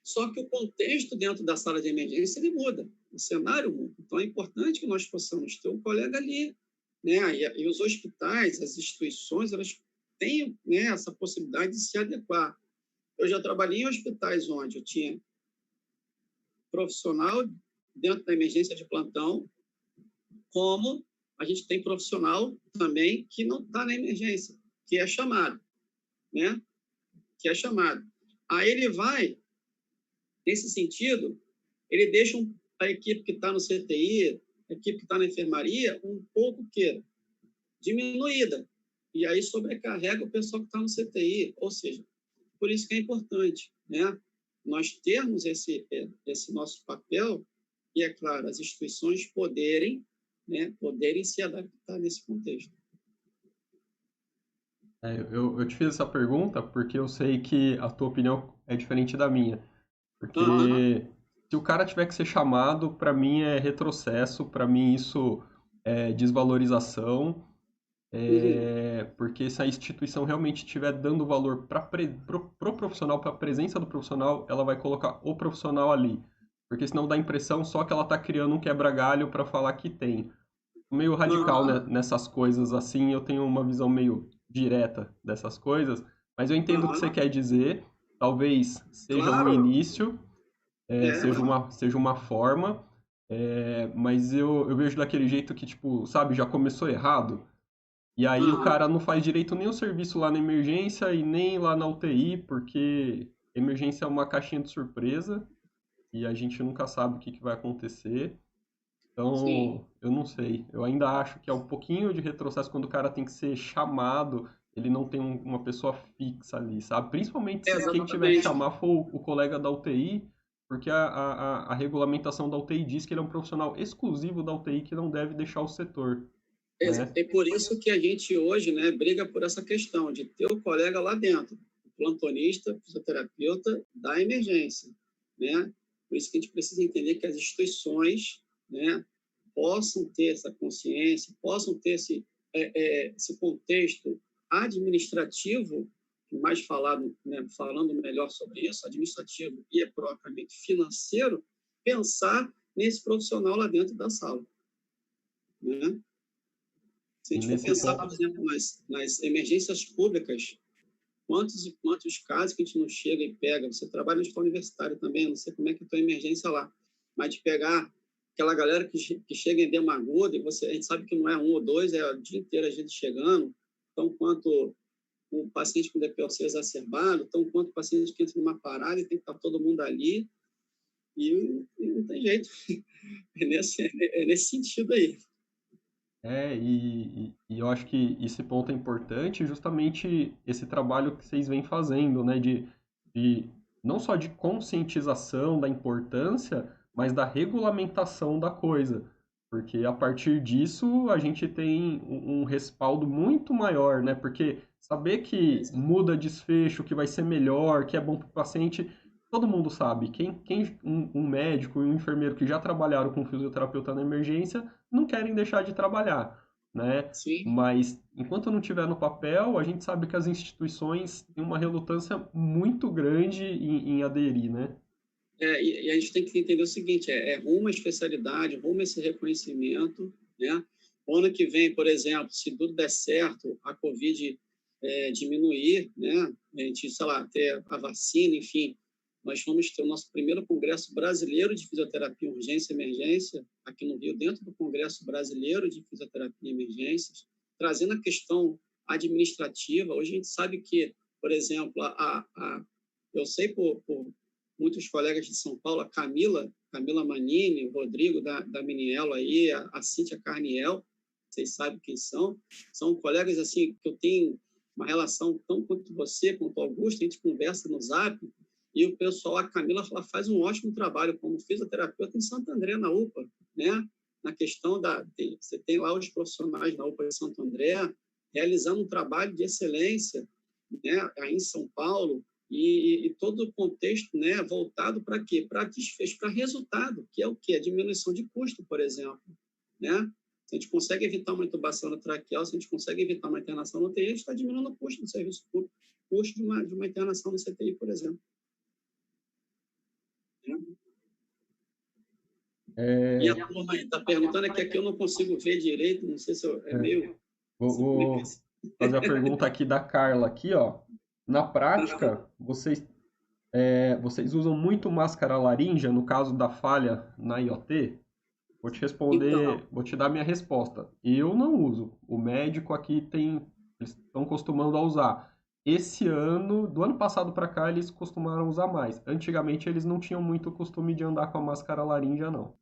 Só que o contexto dentro da sala de emergência ele muda, o cenário muda. Então é importante que nós possamos ter um colega ali, né? E os hospitais, as instituições, elas têm, né, essa possibilidade de se adequar. Eu já trabalhei em hospitais onde eu tinha profissional dentro da emergência de plantão, como a gente tem profissional também que não está na emergência, que é chamado, né? Que é chamado. Aí ele vai, nesse sentido, ele deixa a equipe que está no CTI, a equipe que está na enfermaria, um pouco diminuída. E aí sobrecarrega o pessoal que está no CTI. Ou seja, por isso que é importante, né, nós termos esse nosso papel e, é claro, as instituições poderem se adaptar nesse contexto. Eu te fiz essa pergunta porque eu sei que a tua opinião é diferente da minha. Aham, Porque se o cara tiver que ser chamado, para mim é retrocesso, para mim isso é desvalorização, uhum, porque se a instituição realmente estiver dando valor para pro profissional, para a presença do profissional, ela vai colocar o profissional ali. Porque senão dá a impressão só que ela está criando um quebra-galho para falar que tem. Meio radical, né, aham, nessas coisas assim, eu tenho uma visão meio direta dessas coisas, mas eu entendo o que você aham. quer dizer. Talvez seja um Claro, início, é, seja uma forma, mas eu vejo daquele jeito que, tipo, sabe, já começou errado. E aí o aham. cara não faz direito nem o serviço lá na emergência e nem lá na UTI, porque emergência é uma caixinha de surpresa e a gente nunca sabe o que que vai acontecer. Sim, Então, eu não sei. Eu ainda acho que é um pouquinho de retrocesso quando o cara tem que ser chamado, ele não tem uma pessoa fixa ali, sabe? Principalmente se quem tiver que exatamente. chamar for o colega da UTI, porque a regulamentação da UTI diz que ele é um profissional exclusivo da UTI que não deve deixar o setor, né? É por isso que a gente hoje, né, briga por essa questão de ter o colega lá dentro, o plantonista, fisioterapeuta da emergência, né? Por isso que a gente precisa entender que as instituições, né, possam ter essa consciência, possam ter esse contexto administrativo, mais falado, né, falando melhor sobre isso, administrativo e propriamente financeiro, pensar nesse profissional lá dentro da sala, né? Se a E gente for nesse pensar, por ponto, exemplo, nas emergências públicas, quantos e quantos casos que a gente não chega e pega? Você trabalha no hospital universitário também, não sei como é que é a tua emergência lá, mas de pegar aquela galera que chega em edema agudo, e a gente sabe que não é um ou dois, é o dia inteiro a gente chegando, tão quanto um paciente com DPLC exacerbado, tão quanto o paciente que entra numa parada e tem que estar todo mundo ali, e não tem jeito. É nesse sentido aí. e eu acho que esse ponto é importante, justamente esse trabalho que vocês vêm fazendo, né, de não só de conscientização da importância, mas da regulamentação da coisa, porque a partir disso a gente tem um respaldo muito maior, né, porque saber que muda desfecho, que vai ser melhor, que é bom para o paciente, todo mundo sabe. Um médico e um enfermeiro que já trabalharam com fisioterapeuta na emergência não querem deixar de trabalhar, né? Sim. Mas enquanto não tiver no papel, a gente sabe que as instituições têm uma relutância muito grande em aderir, né? E a gente tem que entender o seguinte, é rumo à especialidade, rumo a esse reconhecimento, né? O ano que vem, por exemplo, se tudo der certo, a Covid diminuir, né? A gente, sei lá, ter a vacina, enfim, nós vamos ter o nosso primeiro Congresso Brasileiro de Fisioterapia Urgência e Emergência, aqui no Rio, dentro do Congresso Brasileiro de Fisioterapia e Emergências, trazendo a questão administrativa. Hoje a gente sabe que, por exemplo, eu sei por muitos colegas de São Paulo, a Camila Manini, o Rodrigo da Minielo aí, a Cíntia Carniel, vocês sabem quem são colegas assim que eu tenho uma relação tão quanto você, quanto o Augusto, a gente conversa no Zap, e o pessoal, a Camila, ela faz um ótimo trabalho como fisioterapeuta em Santo André, na UPA, né? Na questão você tem lá os profissionais na UPA de Santo André, realizando um trabalho de excelência, né? Aí em São Paulo, e todo o contexto, né, voltado para quê? Para desfecho, para resultado, que é o quê? A diminuição de custo, por exemplo, né? Se a gente consegue evitar uma intubação na traqueal, se a gente consegue evitar uma internação no UTI, a gente está diminuindo o custo do serviço público, o custo de uma internação no CTI, por exemplo. Né? E a É, turma está perguntando aqui, eu não consigo ver direito, não sei se é é, meio... Como é que é vou isso? fazer a pergunta aqui da Carla aqui, ó. Na prática, vocês usam muito máscara laríngea no caso da falha na IoT? Vou te Então, responder, vou te dar minha resposta. Eu não uso. O médico aqui eles estão costumando a usar. Esse ano, do ano passado para cá, eles costumaram usar mais. Antigamente eles não tinham muito costume de andar com a máscara laríngea, não.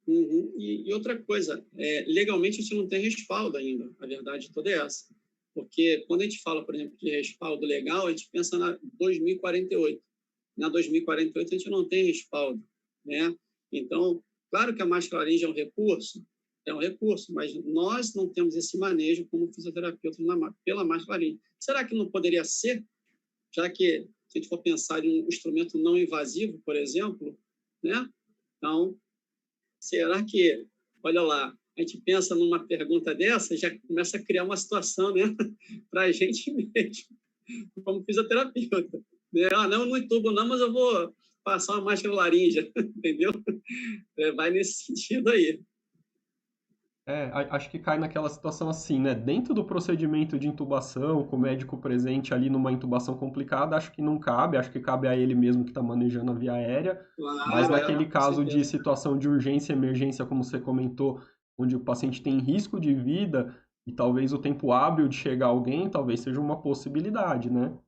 uhum. E outra coisa, legalmente a gente não tem respaldo ainda, a verdade toda é essa. Porque quando a gente fala, por exemplo, de respaldo legal, a gente pensa na 2048. Na 2048 a gente não tem respaldo, né? Então, claro que a máscara-laringe é um recurso, mas nós não temos esse manejo como fisioterapeutas pela máscara-laringe. Será que não poderia ser, já que se a gente for pensar em um instrumento não invasivo, por exemplo, né? Então, será que, olha lá, a gente pensa numa pergunta dessa, já começa a criar uma situação, né, para a gente mesmo, como fisioterapeuta. Né? Ah, não, não entubo não, mas eu vou passar uma máscara laríngea, entendeu? Vai nesse sentido aí. Acho que cai naquela situação assim, né? Dentro do procedimento de intubação, com o médico presente ali numa intubação complicada, acho que não cabe, acho que cabe a ele mesmo que está manejando a via aérea. Mas Claro, naquele com caso de certeza. situação de urgência e emergência, como você comentou, onde o paciente tem risco de vida e talvez o tempo hábil de chegar alguém, talvez seja uma possibilidade, né?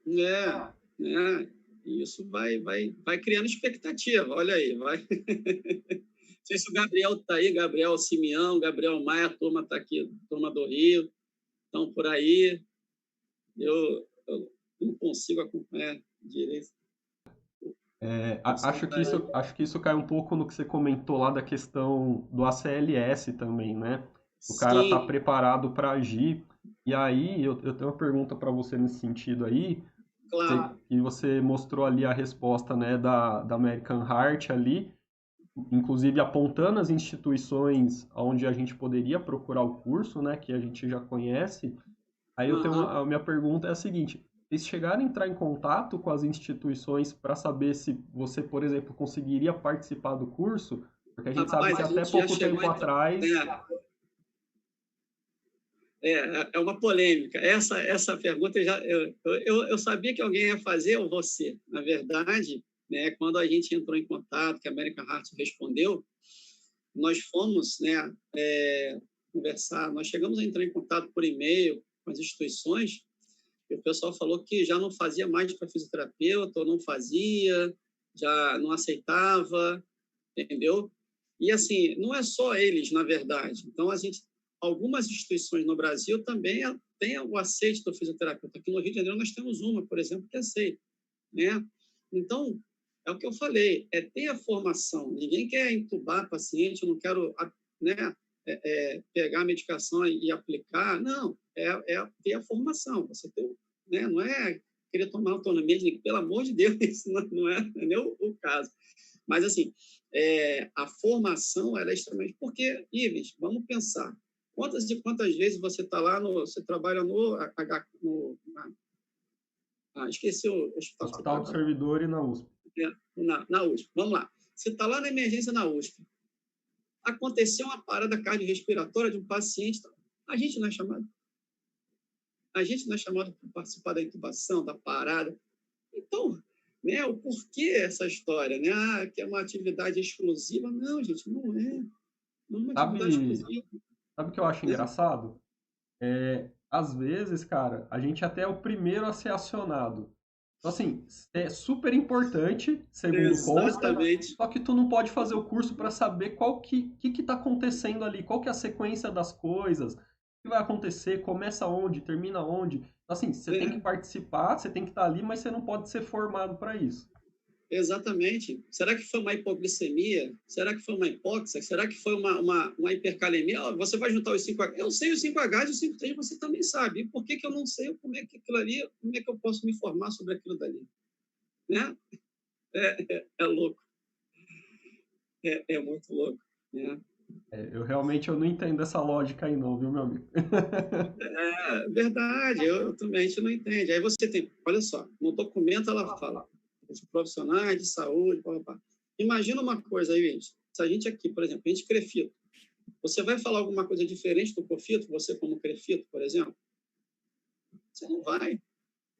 Né? Isso vai criando expectativa, olha aí, vai. Não sei se o Gabriel está aí, Gabriel Simeão, Gabriel Maia, a turma está aqui, turma do Rio, estão por aí. Eu não consigo acompanhar direito. Acho que isso cai um pouco no que você comentou lá da questão do ACLS também, né? O cara tá Sim, preparado para agir. E aí, eu tenho uma pergunta para você nesse sentido aí, claro. e você mostrou ali a resposta, né, da American Heart ali, inclusive apontando as instituições onde a gente poderia procurar o curso, né, que a gente já conhece. Aí Uhum. a minha pergunta é a seguinte: vocês chegaram a entrar em contato com as instituições para saber se você, por exemplo, conseguiria participar do curso? Porque a gente sabe Rapaz, que a até gente já pouco chegou tempo a entrar. atrás. É uma polêmica. Essa pergunta eu sabia que alguém ia fazer, ou você. Na verdade, né, quando a gente entrou em contato, que a American Heart respondeu, nós fomos, né, conversar, nós chegamos a entrar em contato por e-mail com as instituições, e o pessoal falou que já não fazia mais para fisioterapeuta, ou não fazia, já não aceitava, entendeu? E assim, não é só eles, na verdade. Então, algumas instituições no Brasil também têm o aceite do fisioterapeuta. Aqui no Rio de Janeiro nós temos uma, por exemplo, que aceita, né? Então, é o que eu falei, é ter a formação. Ninguém quer entubar paciente, eu não quero, né, pegar a medicação e aplicar. Não, é ter a formação. Você ter, né, não é querer tomar autonomia, pelo amor de Deus, isso não é nem o caso. Mas, assim, a formação ela é extremamente... Porque, Ives, vamos pensar. Quantas e quantas vezes você está lá, você trabalha esqueci o hospital que você Hospital do trabalha. Servidor e na USP. Na USP. Vamos lá. Você está lá na emergência na USP. Aconteceu uma parada cardiorrespiratória de um paciente. A gente não é chamado. A gente não é chamado para participar da intubação, da parada. Então, né, o porquê essa história? Né? Que é uma atividade exclusiva. Não, gente, não é. Não é uma atividade Sabe, exclusiva. sabe o que eu acho Né? engraçado? Às vezes, cara, a gente até é o primeiro a ser acionado. Então, assim, é super importante, segundo consta, Exatamente. só que tu não pode fazer o curso para saber que tá acontecendo ali, qual que é a sequência das coisas, o que vai acontecer, começa onde, termina onde. Então, assim, você tem que É, participar, você tem que estar ali, mas você não pode ser formado para isso. exatamente. Será que foi uma hipoglicemia? Será que foi uma hipóxia? Será que foi uma hipercalemia? Oh, você vai juntar os 5H. Eu sei os 5H e os 5T, você também sabe. E por que eu não sei como é que aquilo ali, como é que eu posso me informar sobre aquilo dali? Né? É louco. É muito louco. Né? Eu realmente eu não entendo essa lógica aí não, viu, meu amigo? É verdade, eu também, a gente não entende. Aí você tem, olha só, no documento ela fala, os profissionais de saúde, pá, pá, pá. Imagina uma coisa aí, gente. Se a gente aqui, por exemplo, a gente crefito, você vai falar alguma coisa diferente do COFITO, você como crefito, por exemplo? Você não vai.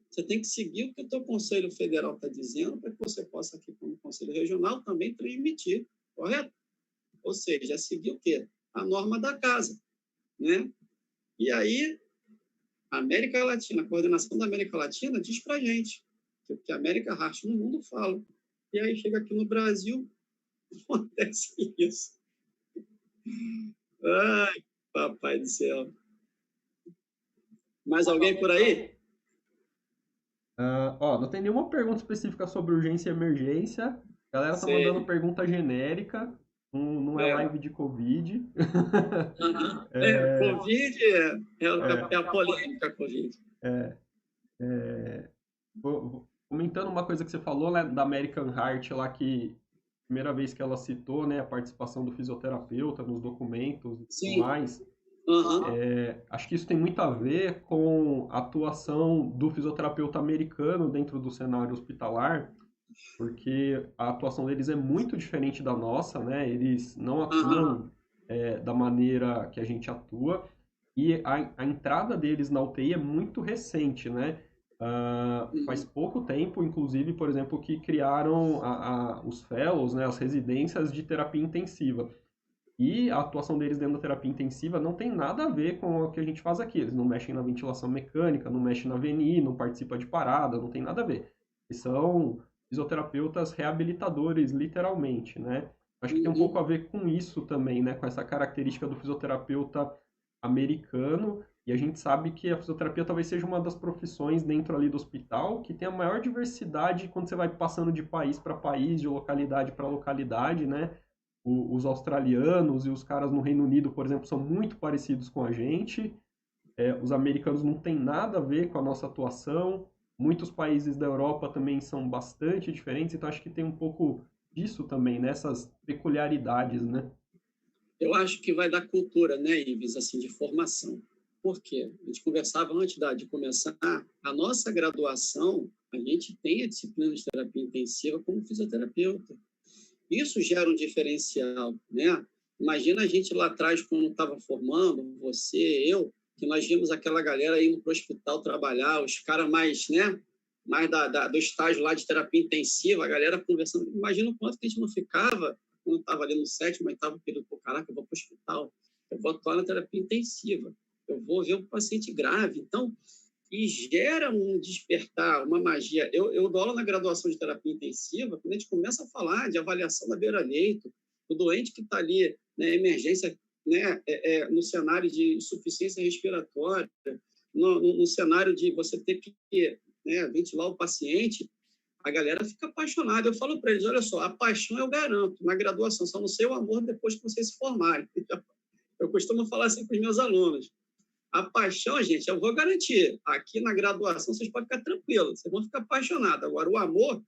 Você tem que seguir o que o teu Conselho Federal está dizendo para que você possa aqui, como Conselho Regional, também transmitir, correto? Ou seja, é seguir o quê? A norma da casa, né? E aí, a América Latina, a coordenação da América Latina diz para a gente que o que a América Heart no mundo fala. E aí chega aqui no Brasil, acontece isso. Ai, papai do céu. Mais alguém por aí? Não tem nenhuma pergunta específica sobre urgência e emergência. A galera tá mandando Sei. pergunta genérica. Não é É. live de Covid. Uhum. É, Covid é a polêmica Covid. é, é, Comentando uma coisa que você falou, né, da American Heart lá, que primeira vez que ela citou, né, a participação do fisioterapeuta nos documentos e tudo Sim. mais, Aham. acho que isso tem muito a ver com a atuação do fisioterapeuta americano dentro do cenário hospitalar, porque a atuação deles é muito diferente da nossa, né? Eles não Aham. atuam da maneira que a gente atua, e a entrada deles na UTI é muito recente, né? Faz Uhum. pouco tempo, inclusive, por exemplo, que criaram os fellows, né, as residências de terapia intensiva. E a atuação deles dentro da terapia intensiva não tem nada a ver com o que a gente faz aqui. Eles não mexem na ventilação mecânica, não mexem na VNI, não participam de parada, não tem nada a ver. Eles são fisioterapeutas reabilitadores, literalmente, né? Acho que tem um pouco Uhum. a ver com isso também, né? Com essa característica do fisioterapeuta americano. E a gente sabe que a fisioterapia talvez seja uma das profissões dentro ali do hospital que tem a maior diversidade quando você vai passando de país para país, de localidade para localidade, né? Os australianos e os caras no Reino Unido, por exemplo, são muito parecidos com a gente. Os americanos não têm nada a ver com a nossa atuação. Muitos países da Europa também são bastante diferentes, então acho que tem um pouco disso também, nessas peculiaridades, né? Eu acho que vai dar cultura, né, Ives, assim, de formação. Por quê? A gente conversava antes de começar, a nossa graduação, a gente tem a disciplina de terapia intensiva como fisioterapeuta. Isso gera um diferencial, né? Imagina a gente lá atrás, quando estava formando, você, eu, que nós vimos aquela galera indo para o hospital trabalhar, os caras mais, né? Mais do estágio lá de terapia intensiva, a galera conversando. Imagina o quanto que a gente não ficava quando estava ali no sétimo, oitavo período. Pô, caraca, eu vou para o hospital, eu vou atuar na terapia intensiva, eu vou ver um paciente grave. Então, e gera um despertar, uma magia. Eu dou aula na graduação de terapia intensiva, quando a gente começa a falar de avaliação da beira-leito, do doente que está ali na emergência, né, no cenário de insuficiência respiratória, no cenário de você ter que, né, ventilar o paciente, a galera fica apaixonada. Eu falo para eles, olha só, a paixão eu garanto na graduação, só não sei o amor depois que vocês se formarem. Eu costumo falar assim para os meus alunos, a paixão, gente, eu vou garantir. Aqui na graduação, vocês podem ficar tranquilos, vocês vão ficar apaixonados. Agora, o amor,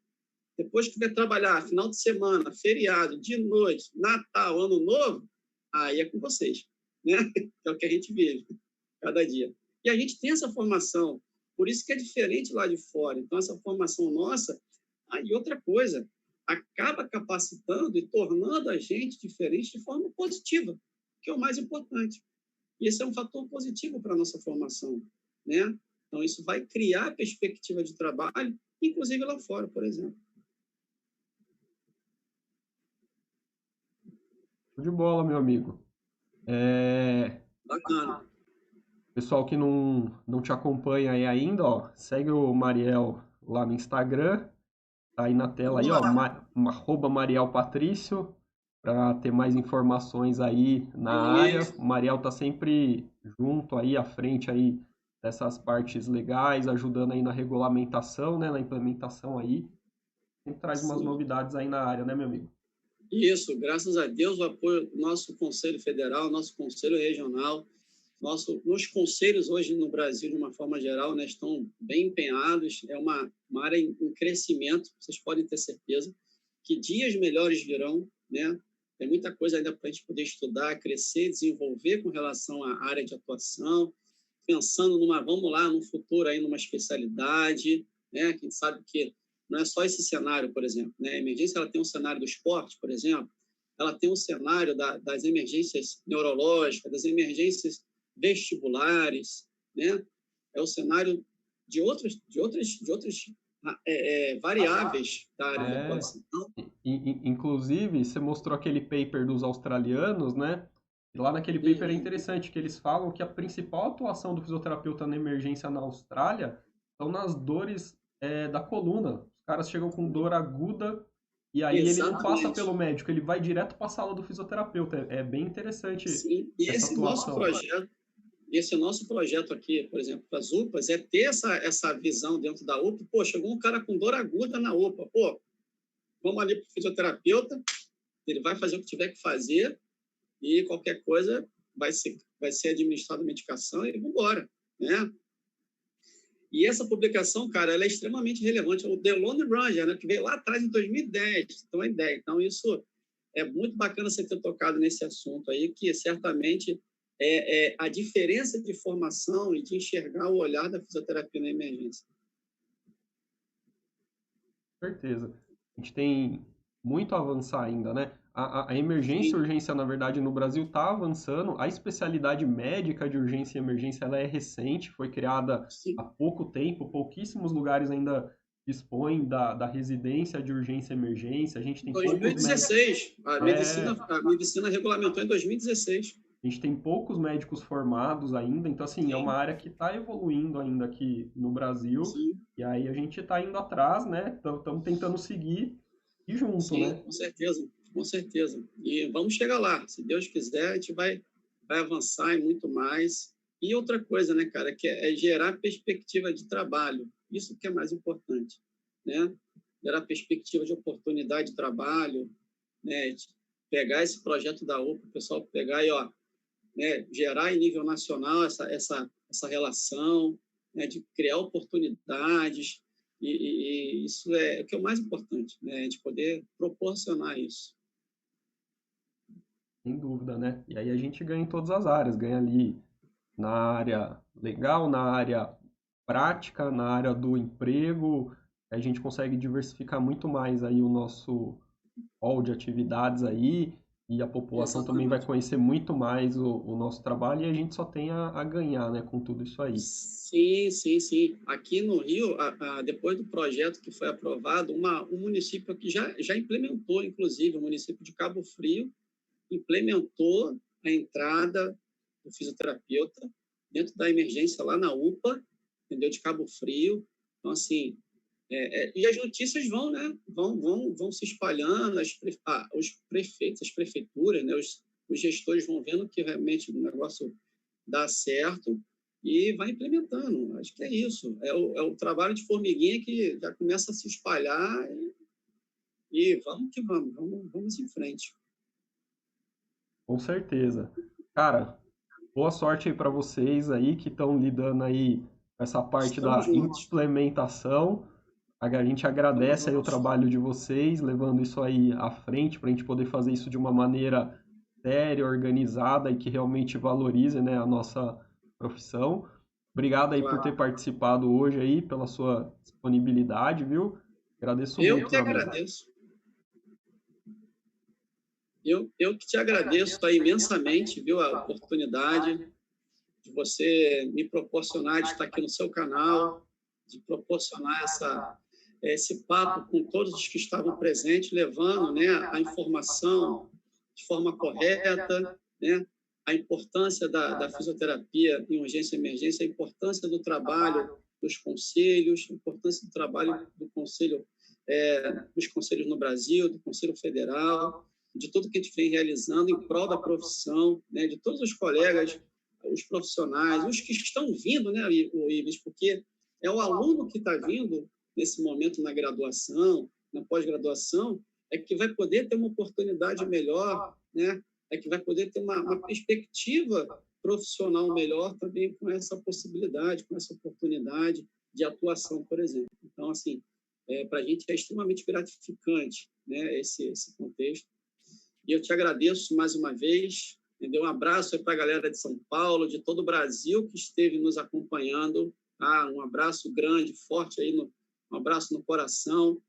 depois que vai trabalhar final de semana, feriado, de noite, Natal, Ano Novo, aí é com vocês, né? É o que a gente vive cada dia. E a gente tem essa formação, por isso que é diferente lá de fora. Então, essa formação nossa. E outra coisa, acaba capacitando e tornando a gente diferente de forma positiva, que é o mais importante. E esse é um fator positivo para a nossa formação, né? Então, isso vai criar perspectiva de trabalho, inclusive lá fora, por exemplo. De bola, meu amigo. Bacana. Pessoal que não te acompanha aí ainda, ó, segue o Mariel lá no Instagram. Tá aí na tela Vamos aí, ó, lá. arroba Mariel Patrício, para ter mais informações aí na área. Isso. O Mariel tá sempre junto aí, à frente aí dessas partes legais, ajudando aí na regulamentação, né, na implementação aí. Sempre traz umas Sim. novidades aí na área, né, meu amigo? Isso, graças a Deus, o apoio do nosso Conselho Federal, nosso Conselho Regional, nos conselhos hoje no Brasil, de uma forma geral, né, estão bem empenhados. É uma área em crescimento, vocês podem ter certeza que dias melhores virão, né? Tem muita coisa ainda para a gente poder estudar, crescer, desenvolver com relação à área de atuação, pensando vamos lá, no futuro aí, numa especialidade, né? Quem sabe que não é só esse cenário, por exemplo, né? A emergência, ela tem um cenário do esporte, por exemplo, ela tem um cenário das emergências neurológicas, das emergências vestibulares, né? É o cenário de outras variáveis da área de É, atuação. Então, inclusive, você mostrou aquele paper dos australianos, né? E lá naquele paper é uhum, interessante que eles falam que a principal atuação do fisioterapeuta na emergência na Austrália são nas dores da coluna. Os caras chegam com dor aguda e aí ele não passa pelo exatamente. médico, ele vai direto para a sala do fisioterapeuta. É bem interessante Sim, e essa atuação. esse nosso projeto aqui, por exemplo, para as UPAs, é ter essa visão dentro da UPA. Pô, chegou um cara com dor aguda na UPA. Pô, vamos ali para o fisioterapeuta, ele vai fazer o que tiver que fazer e qualquer coisa vai ser administrada medicação e vamos embora, né? E essa publicação, cara, ela é extremamente relevante. O The Lone Ranger, né, que veio lá atrás, em 2010, então é ideia. Então, isso é muito bacana você ter tocado nesse assunto aí, que certamente é a diferença de formação e de enxergar o olhar da fisioterapia na emergência. Com certeza. A gente tem muito a avançar ainda, né? A emergência e urgência, na verdade, no Brasil está avançando. A especialidade médica de urgência e emergência, ela é recente, foi criada Sim. há pouco tempo. Pouquíssimos lugares ainda dispõem da residência de urgência e emergência. A gente tem 2016, a medicina regulamentou em 2016. A gente tem poucos médicos formados ainda, então, assim, é uma área que está evoluindo ainda aqui no Brasil. Sim. E aí a gente está indo atrás, né? Estamos tentando seguir e junto, Sim, né? Com certeza, com certeza. E vamos chegar lá. Se Deus quiser, a gente vai avançar e muito mais. E outra coisa, né, cara, que é gerar perspectiva de trabalho. Isso que é mais importante, né? Gerar perspectiva de oportunidade de trabalho, né? Pegar esse projeto da UPA, o pessoal pegar e, ó, né, gerar em nível nacional essa relação, né, de criar oportunidades, e isso é o que é o mais importante, né, de poder proporcionar isso. Sem dúvida, né? E aí a gente ganha em todas as áreas, ganha ali na área legal, na área prática, na área do emprego, a gente consegue diversificar muito mais aí o nosso hall de atividades aí, e a população também vai Exatamente. conhecer muito mais o nosso trabalho e a gente só tem a ganhar, né, com tudo isso aí. Sim, sim, sim. Aqui no Rio, depois do projeto que foi aprovado, um município que já implementou, inclusive, o município de Cabo Frio, implementou a entrada do fisioterapeuta dentro da emergência lá na UPA, entendeu? De Cabo Frio. Então, assim, e as notícias vão, né? Vão se espalhando, os prefeitos, as prefeituras, né? Os gestores vão vendo que realmente o negócio dá certo e vai implementando. Acho que é isso. É o trabalho de formiguinha que já começa a se espalhar e vamos que vamos em frente. Com certeza. Cara, boa sorte aí para vocês aí que estão lidando aí com essa parte Estamos da juntos. implementação. A gente Estamos agradece aí o juntos. trabalho de vocês, levando isso aí à frente, para a gente poder fazer isso de uma maneira séria, organizada e que realmente valorize, né, a nossa profissão. Obrigado aí por ter Claro. participado hoje aí, pela sua disponibilidade, viu? Agradeço Eu muito, que meu amigo. agradeço. Eu que te agradeço tá, imensamente, viu, a oportunidade de você me proporcionar de estar aqui no seu canal, de proporcionar esse papo com todos os que estavam presentes, levando, né, a informação de forma correta, né, a importância da fisioterapia em urgência e emergência, a importância do trabalho dos conselhos, a importância do trabalho do conselho, dos conselhos no Brasil, do Conselho Federal, de tudo que a gente vem realizando em prol da profissão, né, de todos os colegas, os profissionais, os que estão vindo, né, Ives, porque é o aluno que está vindo nesse momento na graduação, na pós-graduação, é que vai poder ter uma oportunidade melhor, né? É que vai poder ter uma perspectiva profissional melhor também com essa possibilidade, com essa oportunidade de atuação, por exemplo. Então, assim, para a gente é extremamente gratificante, né, esse contexto. E eu te agradeço mais uma vez. Um abraço para a galera de São Paulo, de todo o Brasil que esteve nos acompanhando. Tá? Um abraço grande, forte aí, um abraço no coração.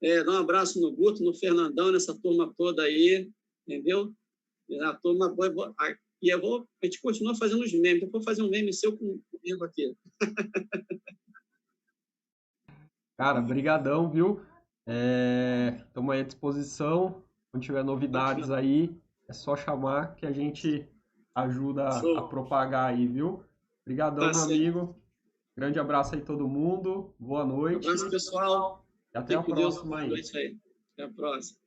Dá um abraço no Guto, no Fernandão, nessa turma toda aí, entendeu? A turma boa. E a gente continua fazendo os memes. Eu vou fazer um meme seu comigo aqui. Cara, brigadão, viu? Estamos aí à disposição. Quando tiver novidades aí, é só chamar que a gente ajuda a propagar aí, viu? Obrigadão, meu amigo. Grande abraço aí todo mundo. Boa noite. Abraço, pessoal. E até a próxima aí. Boa noite aí. Até a próxima.